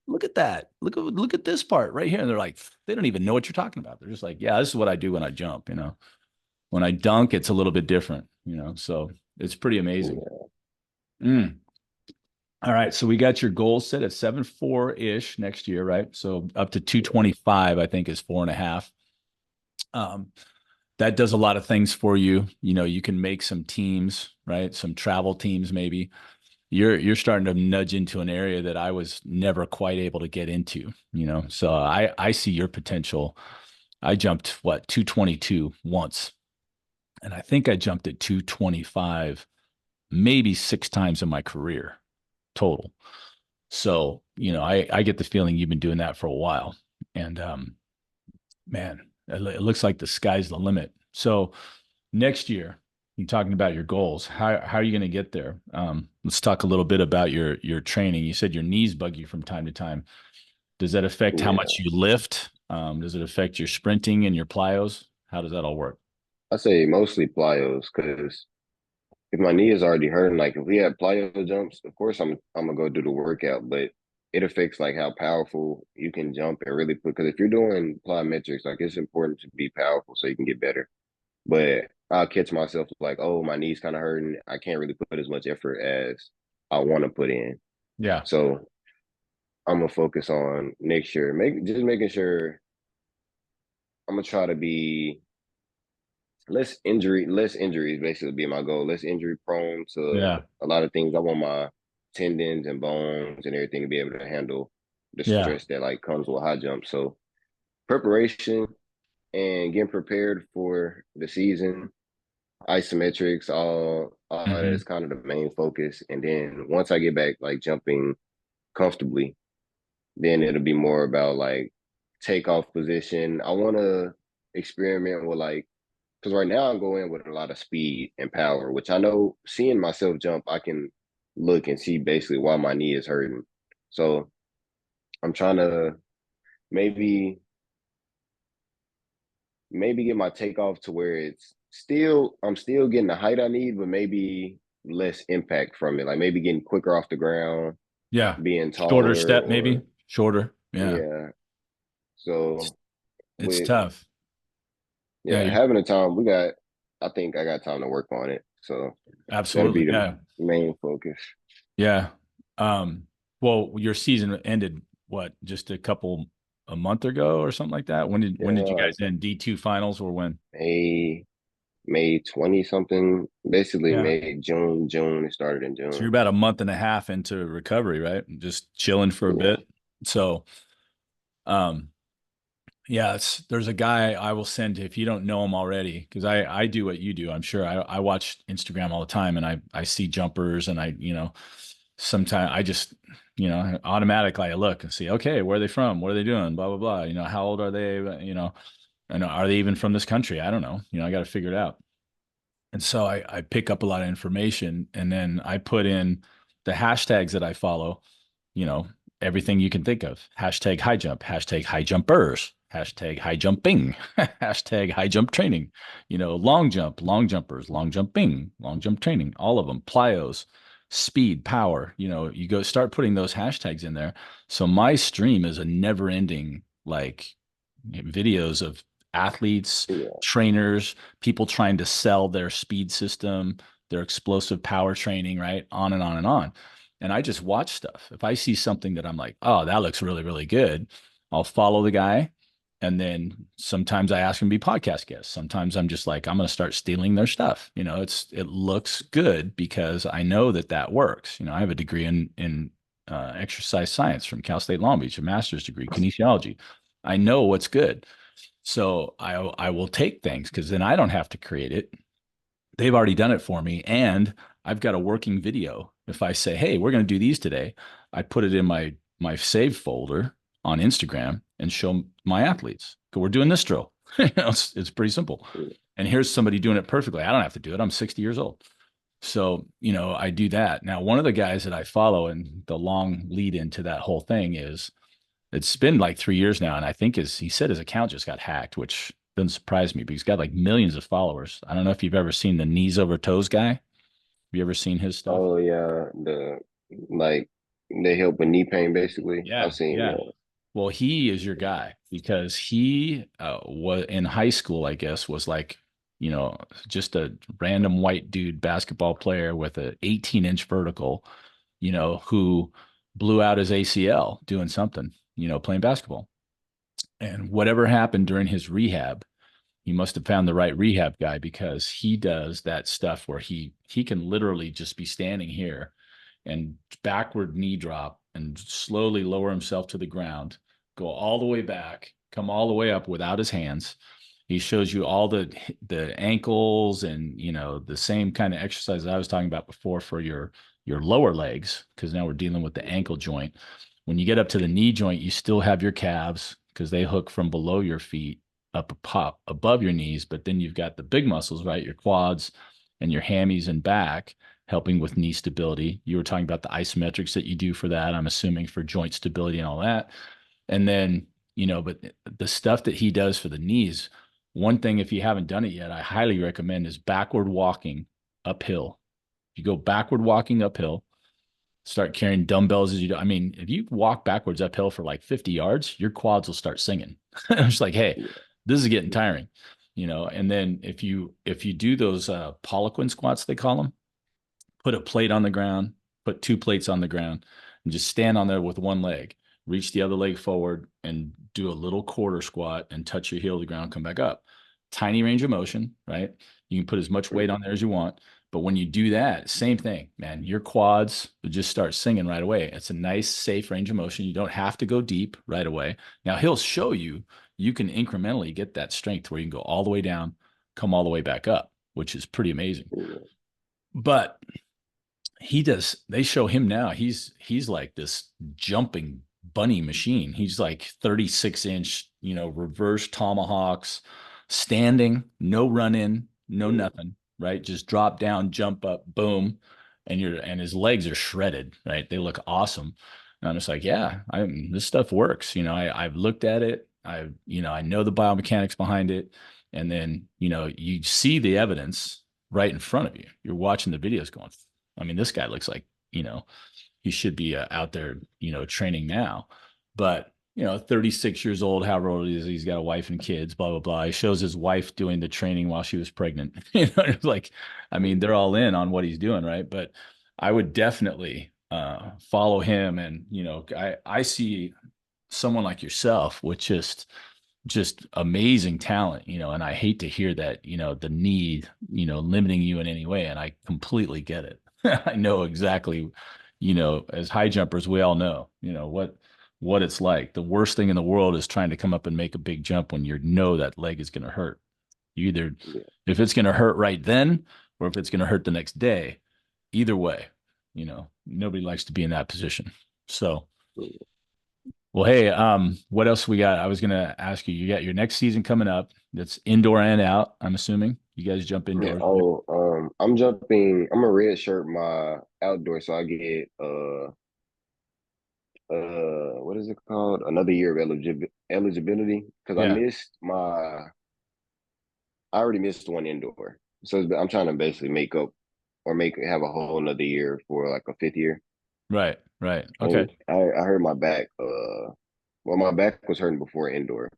Look at that. Look at this part right here. And they're like, they don't even know what you're talking about. They're just like, yeah, this is what I do when I jump. When I dunk, it's a little bit different, so it's pretty amazing. Yeah, Mm. All right. So we got your goal set at 7'4" ish next year, right? So up to yeah, 225, I think, is 4.5. Um, that does a lot of things for you. You can make some teams, right? Some travel teams, maybe. You're starting to nudge into an area that I was never quite able to get into, So I see your potential. I jumped what 222 once, and I think I jumped at 225 maybe 6 times in my career total. So, I get the feeling you've been doing that for a while. And man, it looks like the sky's the limit. So next year, you're talking about your goals. How are you going to get there? Let's talk a little bit about your training. You said your knees bug you from time to time. Does that affect how yeah. much you lift? Does it affect your sprinting and your plyos? How does that all work? I say mostly plyos because if my knee is already hurting, like if we had plyo jumps, of course I'm gonna go do the workout, but it affects like how powerful you can jump and really put. Because if you're doing plyometrics, like it's important to be powerful so you can get better. But I'll catch myself like, oh, my knee's kind of hurting. I can't really put as much effort as I want to put in. Yeah. So I'm gonna focus on next year, making sure I'm gonna try to be less injuries basically be my goal. Less injury prone to Yeah. a lot of things. I want my tendons and bones and everything to be able to handle the Yeah. stress that like comes with high jump. So preparation and getting prepared for the season, isometrics, all that is Hmm. kind of the main focus. And then once I get back like jumping comfortably, then it'll be more about like takeoff position. I want to experiment with like because right now I'm going with a lot of speed and power, which I know seeing myself jump, I can look and see basically why my knee is hurting. So I'm trying to maybe get my takeoff to where it's still I'm still getting the height I need, but maybe less impact from it. Like maybe getting quicker off the ground, Yeah. being Shorter taller, step, maybe or shorter. Yeah. yeah. It's, So it's with tough. Yeah. yeah, having a time, I think I got time to work on it. So that'll Absolutely. be the Yeah. main focus. Yeah. Um, well, your season ended what, just a month ago or something like that? When did you Yeah, guys end? D2 finals or when? May May 20 something. Basically Yeah. May, June. It started in So you're June. about a month and a half into recovery, right? Just chilling for a Yeah. bit. So, um, yeah, there's a guy I will send if you don't know him already, because I do what you do. I'm sure I watch Instagram all the time, and I see jumpers, and sometimes I just automatically I look and see, okay, where are they from? What are they doing? Blah blah blah. How old are they? And are they even from this country? I don't know. I got to figure it out. And so I pick up a lot of information, and then I put in the hashtags that I follow, you know, everything you can think of. Hashtag high jump, hashtag high jumpers, hashtag high jumping, hashtag high jump training, long jump, long jumpers, long jumping, long jump training, all of them, plyos, speed, power. You go start putting those hashtags in there. So my stream is a never ending, like, videos of athletes, Yeah. trainers, people trying to sell their speed system, their explosive power training, right? On and on and on. And I just watch stuff. If I see something that I'm like, oh, that looks really, really good, I'll follow the guy. And then sometimes I ask him to be podcast guests. Sometimes I'm just like, I'm going to start stealing their stuff. It looks good because I know that works. I have a degree in exercise science from Cal State Long Beach, a master's degree, kinesiology. I know what's good. So I will take things because then I don't have to create it. They've already done it for me, and I've got a working video. If I say, "Hey, we're going to do these today," I put it in my save folder on Instagram and show my athletes. We're doing this drill. It's pretty simple. And here's somebody doing it perfectly. I don't have to do it. I'm 60 years old. So, I do that. Now, one of the guys that I follow and the long lead into that whole thing is it's been like 3 years now, and I think he said his account just got hacked, which doesn't surprise me, but he's got like millions of followers. I don't know if you've ever seen the knees over toes guy. Have you ever seen his stuff? Oh yeah. Like they help with knee pain basically. Yeah, I've seen yeah. Well, he is your guy because he was in high school, I guess, was like just a random white dude basketball player with a 18-inch vertical, who blew out his ACL doing something, playing basketball. And whatever happened during his rehab, he must have found the right rehab guy, because he does that stuff where he can literally just be standing here and backward knee drop and slowly lower himself to the ground, go all the way back, come all the way up without his hands. He shows you all the ankles and the same kind of exercise I was talking about before for your lower legs, because now we're dealing with the ankle joint. When you get up to the knee joint, you still have your calves because they hook from below your feet up pop above your knees, but then you've got the big muscles, right? Your quads and your hammies and back helping with knee stability. You were talking about the isometrics that you do for that, I'm assuming for joint stability and all that. And then, but the stuff that he does for the knees, one thing, if you haven't done it yet, I highly recommend is backward walking uphill. You go backward walking uphill, start carrying dumbbells as you do. I mean, if you walk backwards uphill for like 50 yards, your quads will start singing. It's like, hey, Yeah. this is getting tiring, And then if you do those Poliquin squats, they call them, put a plate on the ground, put two plates on the ground, and just stand on there with one leg. Reach the other leg forward and do a little quarter squat and touch your heel to the ground, come back up. Tiny range of motion, right? You can put as much weight on there as you want. But when you do that, same thing, man, your quads will just start singing right away. It's a nice, safe range of motion. You don't have to go deep right away. Now, he'll show you you can incrementally get that strength where you can go all the way down, come all the way back up, which is pretty amazing. But they show him now, he's like this jumping bunny machine. He's like 36-inch, reverse tomahawks, standing, no run in, no nothing, right? Just drop down, jump up, boom. And his legs are shredded, right? They look awesome. And I'm just like, yeah, this stuff works. I've looked at it. I know the biomechanics behind it. And then, you see the evidence right in front of you. You're watching the videos going, I mean, this guy looks like, he should be out there, training now. But, 36 years old, however old he is, he's got a wife and kids, blah, blah, blah. He shows his wife doing the training while she was pregnant. It's like, I mean, they're all in on what he's doing, right? But I would definitely follow him. And, I see someone like yourself with just amazing talent, and I hate to hear that, the need, limiting you in any way. And I completely get it. I know exactly, as high jumpers, we all know, what it's like. The worst thing in the world is trying to come up and make a big jump when you know that leg is going to hurt. You either, Yeah. if it's going to hurt right then, or if it's going to hurt the next day, either way, nobody likes to be in that position. So, well, hey, what else we got? I was gonna ask you. You got your next season coming up. That's indoor and out. I'm assuming you guys jump Yeah. indoors. Oh, I'm jumping. I'm a red shirt my outdoor, so I get what is it called? Another year of eligibility because Yeah, I already missed one indoor, so I'm trying to basically make up or make have a whole another year for like a fifth year. right, right. Okay, And I hurt my back. Well, my back was hurting before indoor,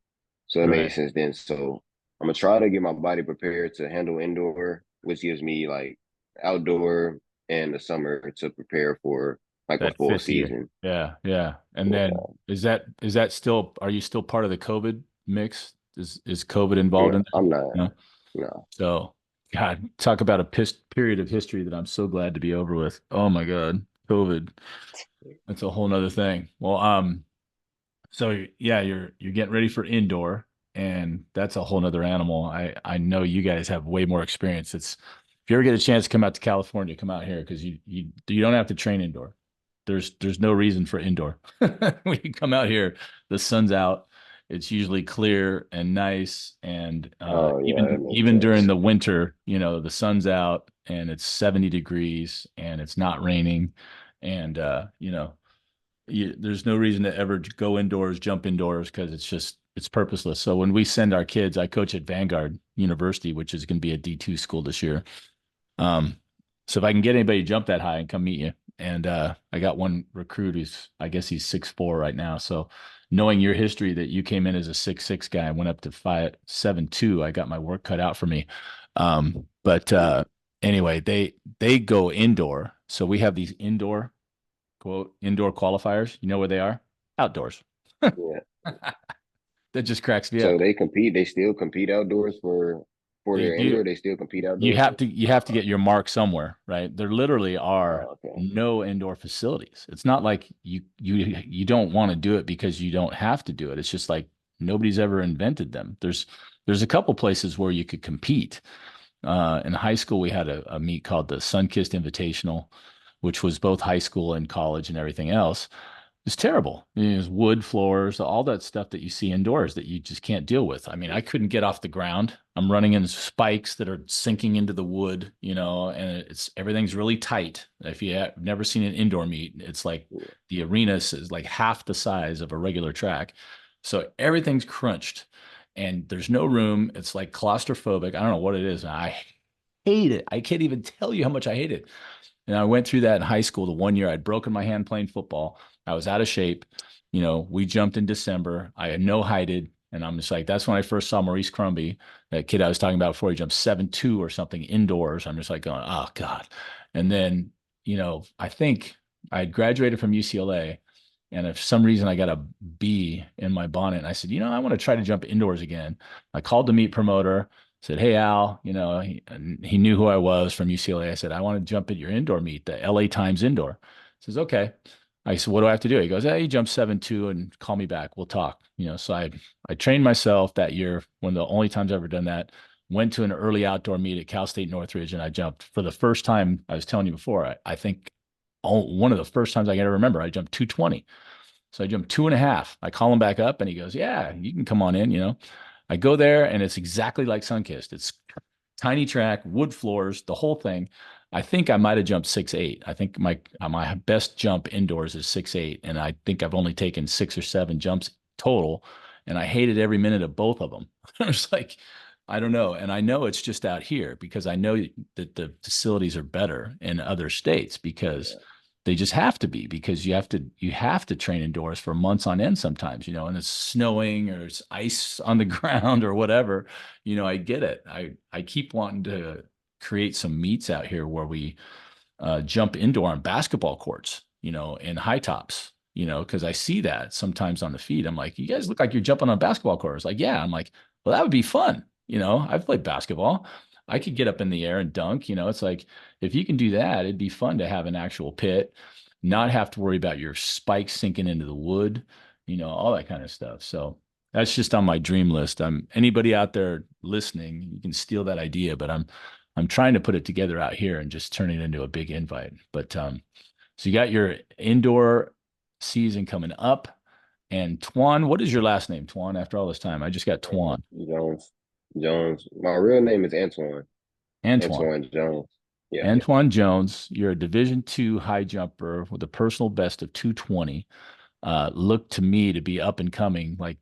so it made right. sense then. So I'm gonna try to get my body prepared to handle indoor, which gives me like outdoor and the summer to prepare for like a That full fifth year. season. Yeah, yeah. And then Yeah, is that still? Are you still part of the COVID mix? Is COVID involved no, in that? I'm not. No. No, So, God, talk about a period of history that I'm so glad to be over with. Oh my God, COVID. That's a whole nother thing. Well, so yeah, you're getting ready for indoor, and that's a whole nother animal. I know you guys have way more experience. If you ever get a chance to come out to California, come out here because you don't have to train indoor. There's no reason for indoor. When you come out here, the sun's out. It's usually clear and nice, and oh yeah, that makes even during sense. the winter, the sun's out and it's 70 degrees and it's not raining, and there's no reason to ever go indoors, jump indoors because it's purposeless. So when we send our kids, I coach at Vanguard University, which is going to be a D2 school this year. Um, so if I can get anybody to jump that high and come meet you, and I got one recruit who's I guess he's 6'4" right now. So knowing your history that you came in as a 6'6" guy and went up to 5'7" 2, I got my work cut out for me. But anyway, they go indoor. So we have these indoor quote indoor qualifiers. You know where they are? Outdoors. Yeah. That just cracks me So up. they compete. They still compete outdoors for They their do. indoor. They still compete outdoors. You have to get your mark somewhere, right? There literally are Okay. no indoor facilities. It's not like you don't want to do it because you don't have to do it. It's just like nobody's ever invented them. There's a couple places where you could compete. In high school, we had a meet called the Sunkissed Invitational, which was both high school and college and everything else. It's terrible. There's wood floors, all that stuff that you see indoors that you just can't deal with. I mean, I couldn't get off the ground. I'm running in spikes that are sinking into the wood, and it's everything's really tight. If you have never seen an indoor meet, it's like Yeah. the arena is like half the size of a regular track. So everything's crunched and there's no room. It's like claustrophobic. I don't know what it is. I hate it. I can't even tell you how much I hate it. And I went through that in high school. The 1 year I'd broken my hand playing football. I was out of shape. We jumped in December. I had no heighted. And I'm just like, that's when I first saw Maurice Crumby, that kid I was talking about before. He jumped 7'2" or something indoors. I'm just like going, oh God. And then, I think I had graduated from UCLA. And if for some reason I got a B in my bonnet, and I said, I want to try to jump indoors again. I called the meet promoter, said, "Hey Al, he knew who I was from UCLA. I said, I want to jump at your indoor meet, the LA Times indoor." He says, "Okay." I said, "What do I have to do?" He goes, "Hey, you jump 7'2" and call me back. We'll talk. So I trained myself that year, one of the only times I've ever done that. Went to an early outdoor meet at Cal State Northridge, and I jumped for the first time. I was telling you before, I think one of the first times I can ever remember, I jumped 220. So I jumped two and a half. I call him back up and he goes, "Yeah, you can come on in." I go there and it's exactly like Sunkist. It's tiny track, wood floors, the whole thing. I think I might have jumped 6'8". I think my best jump indoors is 6'8", and I think I've only taken 6 or 7 jumps total, and I hated every minute of both of them. I was like, I don't know, and I know it's just out here because I know that the facilities are better in other states because Yeah. they just have to be because you have to train indoors for months on end sometimes, and it's snowing or it's ice on the ground or whatever. I get it. I keep wanting to create some meets out here where we jump indoor on basketball courts, in high tops, because I see that sometimes on the feed. I'm like, you guys look like you're jumping on a basketball court. It's like, yeah. I'm like, well, that would be fun. I've played basketball. I could get up in the air and dunk. It's like if you can do that, it'd be fun to have an actual pit, not have to worry about your spikes sinking into the wood, all that kind of stuff. So that's just on my dream list. Anybody out there listening, you can steal that idea, but I'm trying to put it together out here and just turn it into a big invite. But so you got your indoor season coming up. And Twan, what is your last name, Twan? After all this time, I just got Twan. Jones. Jones. My real name is Antoine. Antoine. Antwan-Jones. Yeah. Antwan-Jones. You're a Division II high jumper with a personal best of 220. Looked to me to be up and coming. Like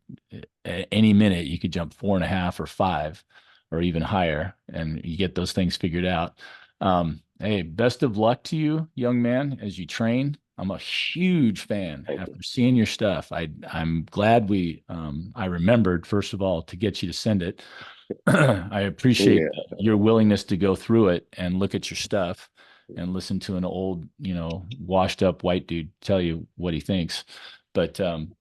at any minute, you could jump 4.5 or 5 or even higher, and you get those things figured out. Hey, best of luck to you, young man, as you train. I'm a huge fan Thank you. after seeing your stuff. I'm glad I remembered first of all to get you to send it. I appreciate Yeah. your willingness to go through it and look at your stuff and listen to an old, washed up white dude tell you what he thinks. But I'm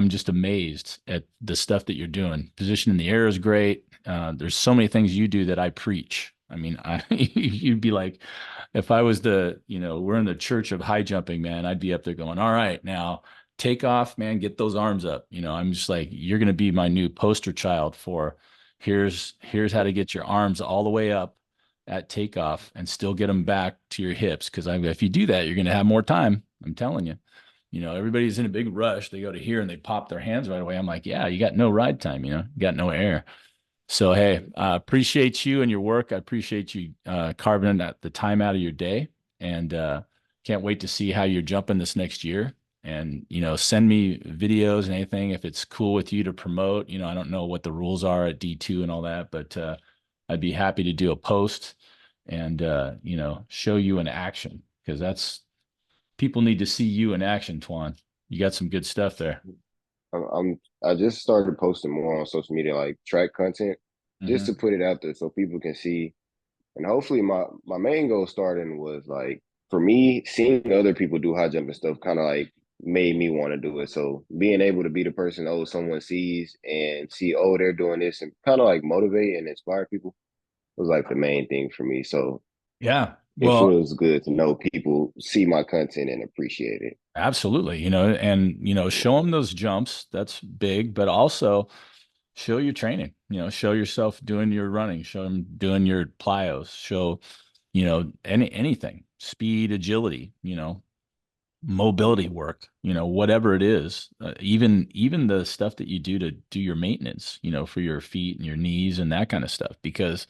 just amazed at the stuff that you're doing. Position in the air is great. There's so many things you do that I preach. I mean, you'd be like, if I was we're in the church of high jumping, man, I'd be up there going, all right, now take off, man, get those arms up. I'm just like, you're going to be my new poster child for here's how to get your arms all the way up at takeoff and still get them back to your hips. Cause if you do that, you're going to have more time. I'm telling you, everybody's in a big rush. They go to here and they pop their hands right away. I'm like, yeah, you got no ride time, you got no air. So, hey, I appreciate you and your work. I appreciate you carving out the time out of your day, and can't wait to see how you're jumping this next year. And, send me videos and anything if it's cool with you to promote. I don't know what the rules are at D2 and all that, but I'd be happy to do a post and, show you in action because people need to see you in action, Twan. You got some good stuff there. I just started posting more on social media, like track content. just Hmm. to put it out there so people can see. And hopefully my main goal starting was like for me, seeing other people do high jump and stuff kind of like made me want to do it. So being able to be the person, oh, someone sees and see, oh, they're doing this and kind of like motivate and inspire people was like the main thing for me. So Yeah. it Well, feels good to know people see my content and appreciate it. absolutely. And show them those jumps. That's big, but also show your training. Show yourself doing your running, show them doing your plyos, show, anything, speed, agility, mobility work, whatever it is, even the stuff that you do to do your maintenance, for your feet and your knees and that kind of stuff. Because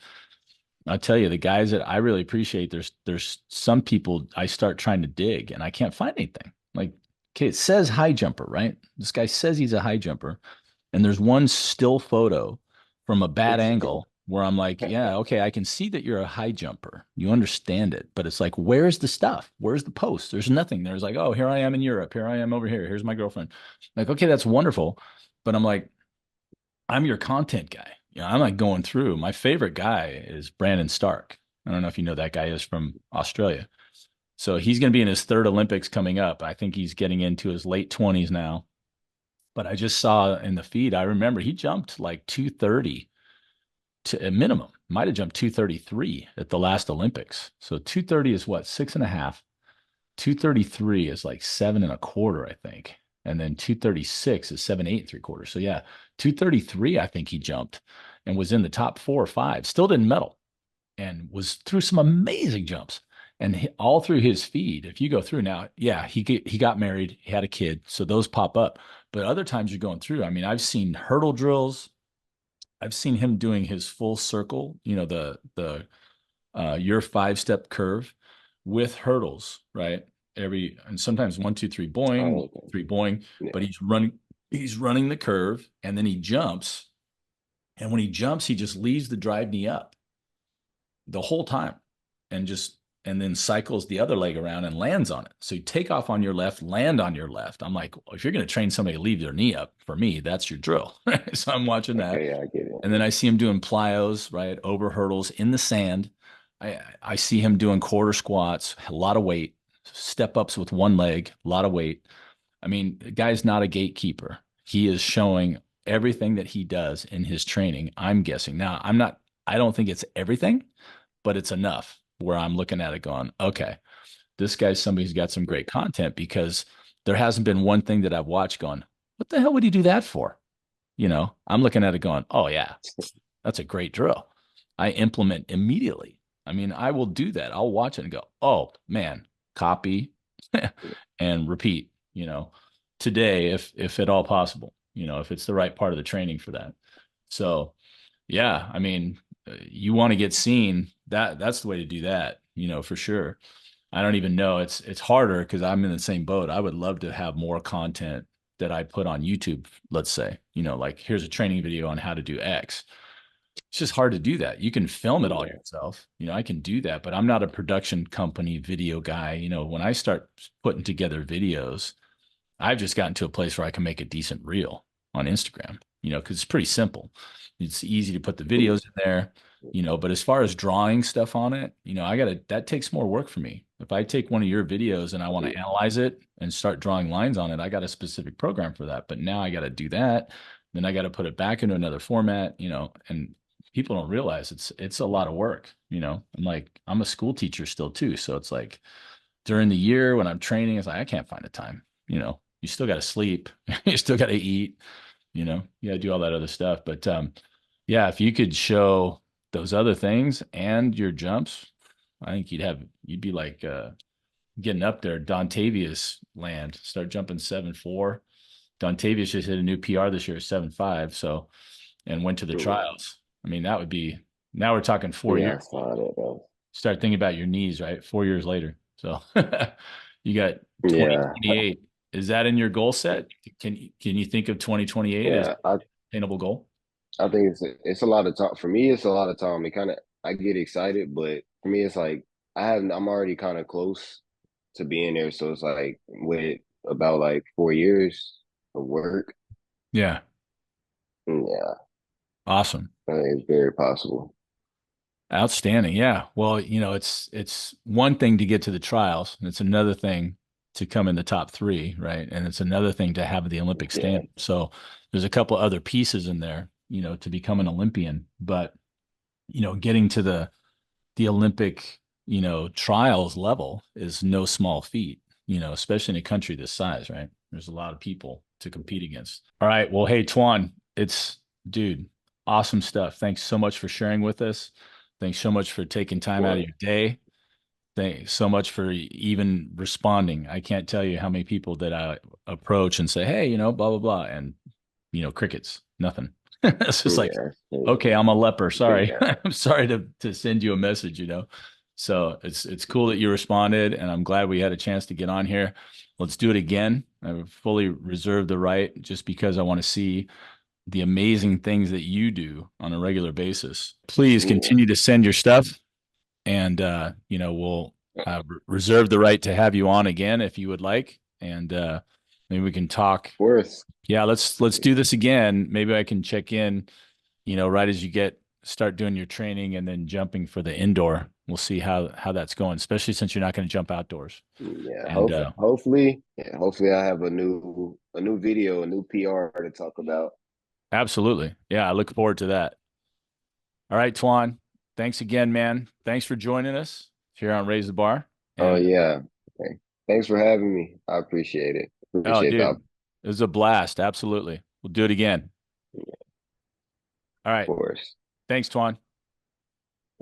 I'll tell you, the guys that I really appreciate, there's some people I start trying to dig and I can't find anything. Like, okay, it says high jumper, right? This guy says he's a high jumper, and there's one still photo from a bad angle where I'm like, yeah, okay, I can see that you're a high jumper. You understand it, but it's like, where's the stuff? Where's the post? There's nothing. There's like, oh, here I am in Europe. Here I am over here. Here's my girlfriend. Like, okay, that's wonderful. But I'm like, I'm your content guy. I'm like going through. My favorite guy is Brandon Stark. I don't know if you know that guy is from Australia. So he's going to be in his third Olympics coming up. I think he's getting into his late 20s now. But I just saw in the feed, I remember he jumped like 230 to a minimum. Might have jumped 233 at the last Olympics. So 230 is what, six and a half? 233 is like seven and a quarter, I think. And then 236 is seven, eight, and three quarters. So yeah, 233, I think he jumped and was in the top 4 or 5. Still didn't medal and was through some amazing jumps. And all through his feed, if you go through now, yeah, he got married, he had a kid, so those pop up. But other times you're going through, I mean, I've seen hurdle drills. I've seen him doing his full circle, your 5 step curve with hurdles, right? And sometimes 1, 2, 3 boing, Oh, one, okay. 3 boing, Yeah. but he's running the curve and then he jumps. And when he jumps, he just leaves the drive knee up the whole time and then cycles the other leg around and lands on it. So you take off on your left, land on your left. I'm like, well, if you're going to train somebody to leave their knee up, for me, that's your drill. So I'm watching that. Okay, yeah, I get it. And then I see him doing plyos, right, over hurdles in the sand. I see him doing quarter squats, a lot of weight, step ups with one leg, a lot of weight. I mean, the guy's not a gatekeeper. He is showing everything that he does in his training. I'm guessing. Now, I don't think it's everything, but it's enough where I'm looking at it going, okay, this guy's somebody who's got some great content because there hasn't been one thing that I've watched going, what the hell would he do that for? I'm looking at it going, oh, yeah, that's a great drill. I implement immediately. I mean, I will do that. I'll watch it and go, oh, man, copy and repeat, today, if at all possible, if it's the right part of the training for that. So, yeah, I mean, you want to get seen. That's the way to do that, for sure. I don't even know. It's harder because I'm in the same boat. I would love to have more content that I put on YouTube, let's say, like here's a training video on how to do X. It's just hard to do that. You can film it all Yeah. yourself. I can do that, but I'm not a production company video guy. When I start putting together videos, I've just gotten to a place where I can make a decent reel on Instagram, because it's pretty simple. It's easy to put the videos in there, but as far as drawing stuff on it, that takes more work for me. If I take one of your videos and I want to analyze it and start drawing lines on it, I got a specific program for that. But now I got to do that. Then I got to put it back into another format, and people don't realize it's a lot of work, I'm a school teacher still too. So it's like during the year when I'm training, it's like I can't find the time, you still got to sleep, you still got to eat, you got to do all that other stuff. But yeah, if you could show those other things and your jumps, I think you'd be like getting up there, Dontavius land, start jumping 7.4. Dontavius just hit a new PR this year, 7.5. So, and went to the Yeah. trials. I mean, that would be, now we're talking 4 years. Yeah, I saw that though. Start thinking about your knees, right? 4 years later. So you got Yeah. 2028. Is that in your goal set? Can you think of 2028 as Yeah. an attainable goal? I think it's a lot of time for me. It's a lot of time. It kind of I get excited, but for me, it's like I'm already kind of close to being there. So it's like with about like 4 years of work. Yeah. Yeah, Awesome. I think it's very possible. Outstanding. Yeah. Well, it's one thing to get to the trials, and it's another thing to come in the top three, right? And it's another thing to have the Olympic Yeah. standard. So there's a couple other pieces in there, to become an Olympian. But, getting to the Olympic, trials level is no small feat, especially in a country this size, right? There's a lot of people to compete against. All right. Well, hey, Twan, dude, awesome stuff. Thanks so much for sharing with us. Thanks so much for taking time out of Well, your day. Thanks so much for even responding. I can't tell you how many people that I approach and say, hey, blah, blah, blah. And, crickets, nothing. It's just like, yeah, okay, I'm a leper. Sorry. yeah, I'm sorry to send you a message. So it's cool that you responded, and I'm glad we had a chance to get on here. Let's do it again. I fully reserve the right just because I want to see the amazing things that you do on a regular basis. Please yeah. continue to send your stuff, and we'll reserve the right to have you on again if you would like, and maybe we can talk. Worth. Yeah, let's do this again. Maybe I can check in, right as you start doing your training and then jumping for the indoor. We'll see how that's going, especially since you're not going to jump outdoors. Yeah, And hopefully I have a new video, a new PR to talk about. absolutely, yeah, I look forward to that. All right, Twan, thanks again, man. Thanks for joining us here on Raise the Bar. Oh And yeah. Okay. Thanks for having me. I appreciate it. oh, Appreciate dude, the it was a blast. Absolutely, we'll do it again. All of right, course. thanks, Twan.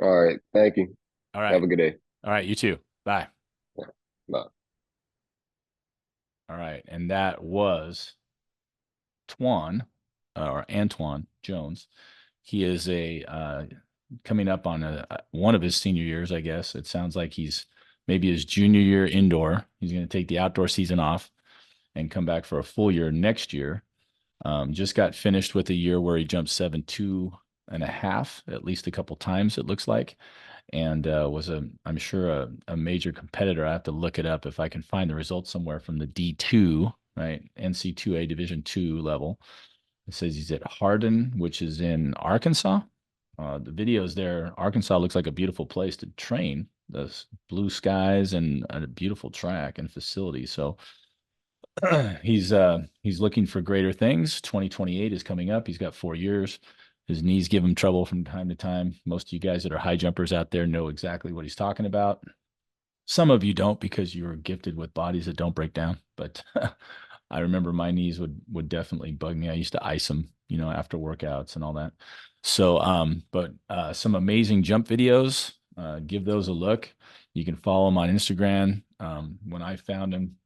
All right. Thank you. All Have right, a good day. all right, you too. Bye. Yeah. Bye. All right, and that was Twan or Antwan-Jones. He is a coming up on one of his senior years, I guess. It sounds like he's maybe his junior year indoor. He's going to take the outdoor season off and come back for a full year next year. Just got finished with a year where he jumped 7.2 at least a couple times, it looks like, and was I'm sure a major competitor. I have to look it up if I can find the results somewhere from the D2, right? NC2A Division two level. It says he's at Harden, which is in Arkansas. The videos there, Arkansas looks like a beautiful place to train. The blue skies and a beautiful track and facility. So he's looking for greater things. 2028 is coming up. He's got 4 years. His knees give him trouble from time to time. Most of you guys that are high jumpers out there know exactly what he's talking about. Some of you don't because you're gifted with bodies that don't break down. But I remember my knees would definitely bug me. I used to ice them, after workouts and all that. So, but some amazing jump videos. Give those a look. You can follow him on Instagram. When I found him,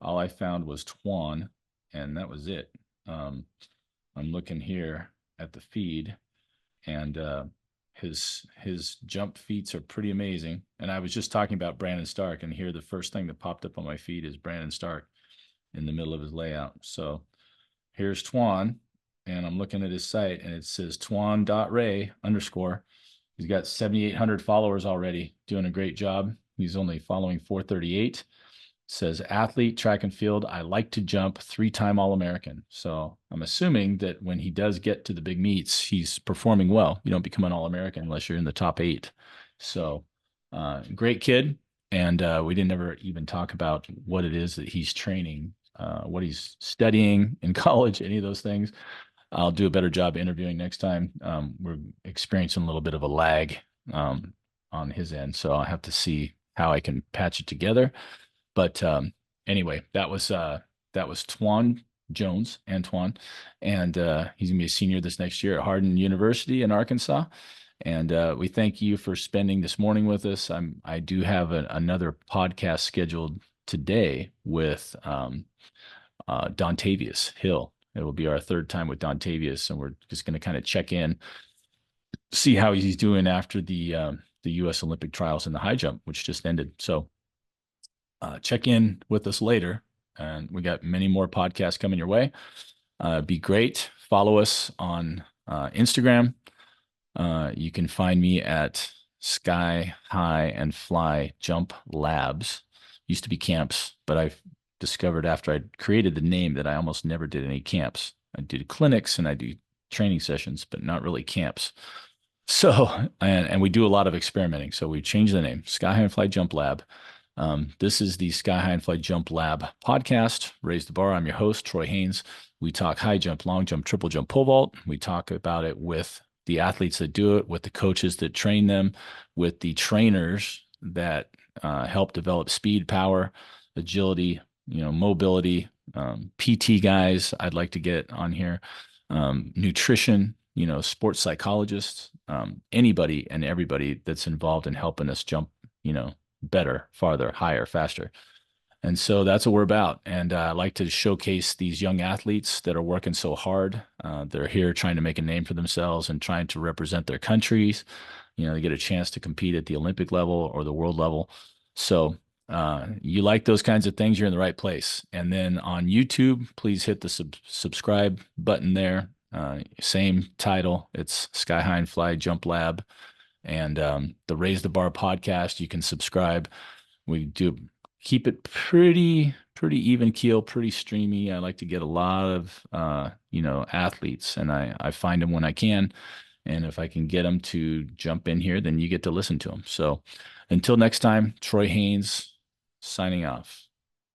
all I found was Twan, and that was it. I'm looking here at the feed, and his jump feats are pretty amazing. And I was just talking about Brandon Stark, and here the first thing that popped up on my feed is Brandon Stark in the middle of his layout. So here's Twan, and I'm looking at his site, and it says Twan.ray _. He's got 7,800 followers already, doing a great job. He's only following 438. Says athlete, track and field. I like to jump, 3-time All-American. So I'm assuming that when he does get to the big meets, he's performing well. You don't become an All-American unless you're in the top 8. So great kid. And we didn't ever even talk about what it is that he's training, what he's studying in college, any of those things. I'll do a better job interviewing next time. We're experiencing a little bit of a lag on his end, so I'll have to see how I can patch it together. But anyway, that was Twan Jones, Antwan, and he's gonna be a senior this next year at Harden University in Arkansas. And we thank you for spending this morning with us. I do have another podcast scheduled today with Dontavius Hill. It will be our third time with Dontavius, and we're just going to kind of check in, see how he's doing after the U.S. Olympic trials in the high jump, which just ended. So check in with us later, and we got many more podcasts coming your way. Be great. Follow us on Instagram. You can find me at Sky High and Fly Jump Labs. Used to be camps, but I've discovered after I created the name that I almost never did any camps. I did clinics and I do training sessions, but not really camps. So, and we do a lot of experimenting. So we changed the name, Sky High and Fly Jump Lab. This is the Sky High and Fly Jump Lab podcast. Raise the bar. I'm your host, Troy Haines. We talk high jump, long jump, triple jump, pole vault. We talk about it with the athletes that do it, with the coaches that train them, with the trainers that help develop speed, power, agility, mobility, PT guys. I'd like to get on here, nutrition, sports psychologists, anybody and everybody that's involved in helping us jump, better, farther, higher, faster. And so that's what we're about. And I like to showcase these young athletes that are working so hard. They're here trying to make a name for themselves and trying to represent their countries. They get a chance to compete at the Olympic level or the world level. So you like those kinds of things, you're in the right place. And then on YouTube, please hit the subscribe button there. Same title. It's Sky High and Fly Jump Lab. And the Raise the Bar podcast, you can subscribe. We do keep it pretty even keel, pretty streamy. I like to get a lot of athletes, and I find them when I can. And if I can get them to jump in here, then you get to listen to them. So until next time, Troy Haines signing off.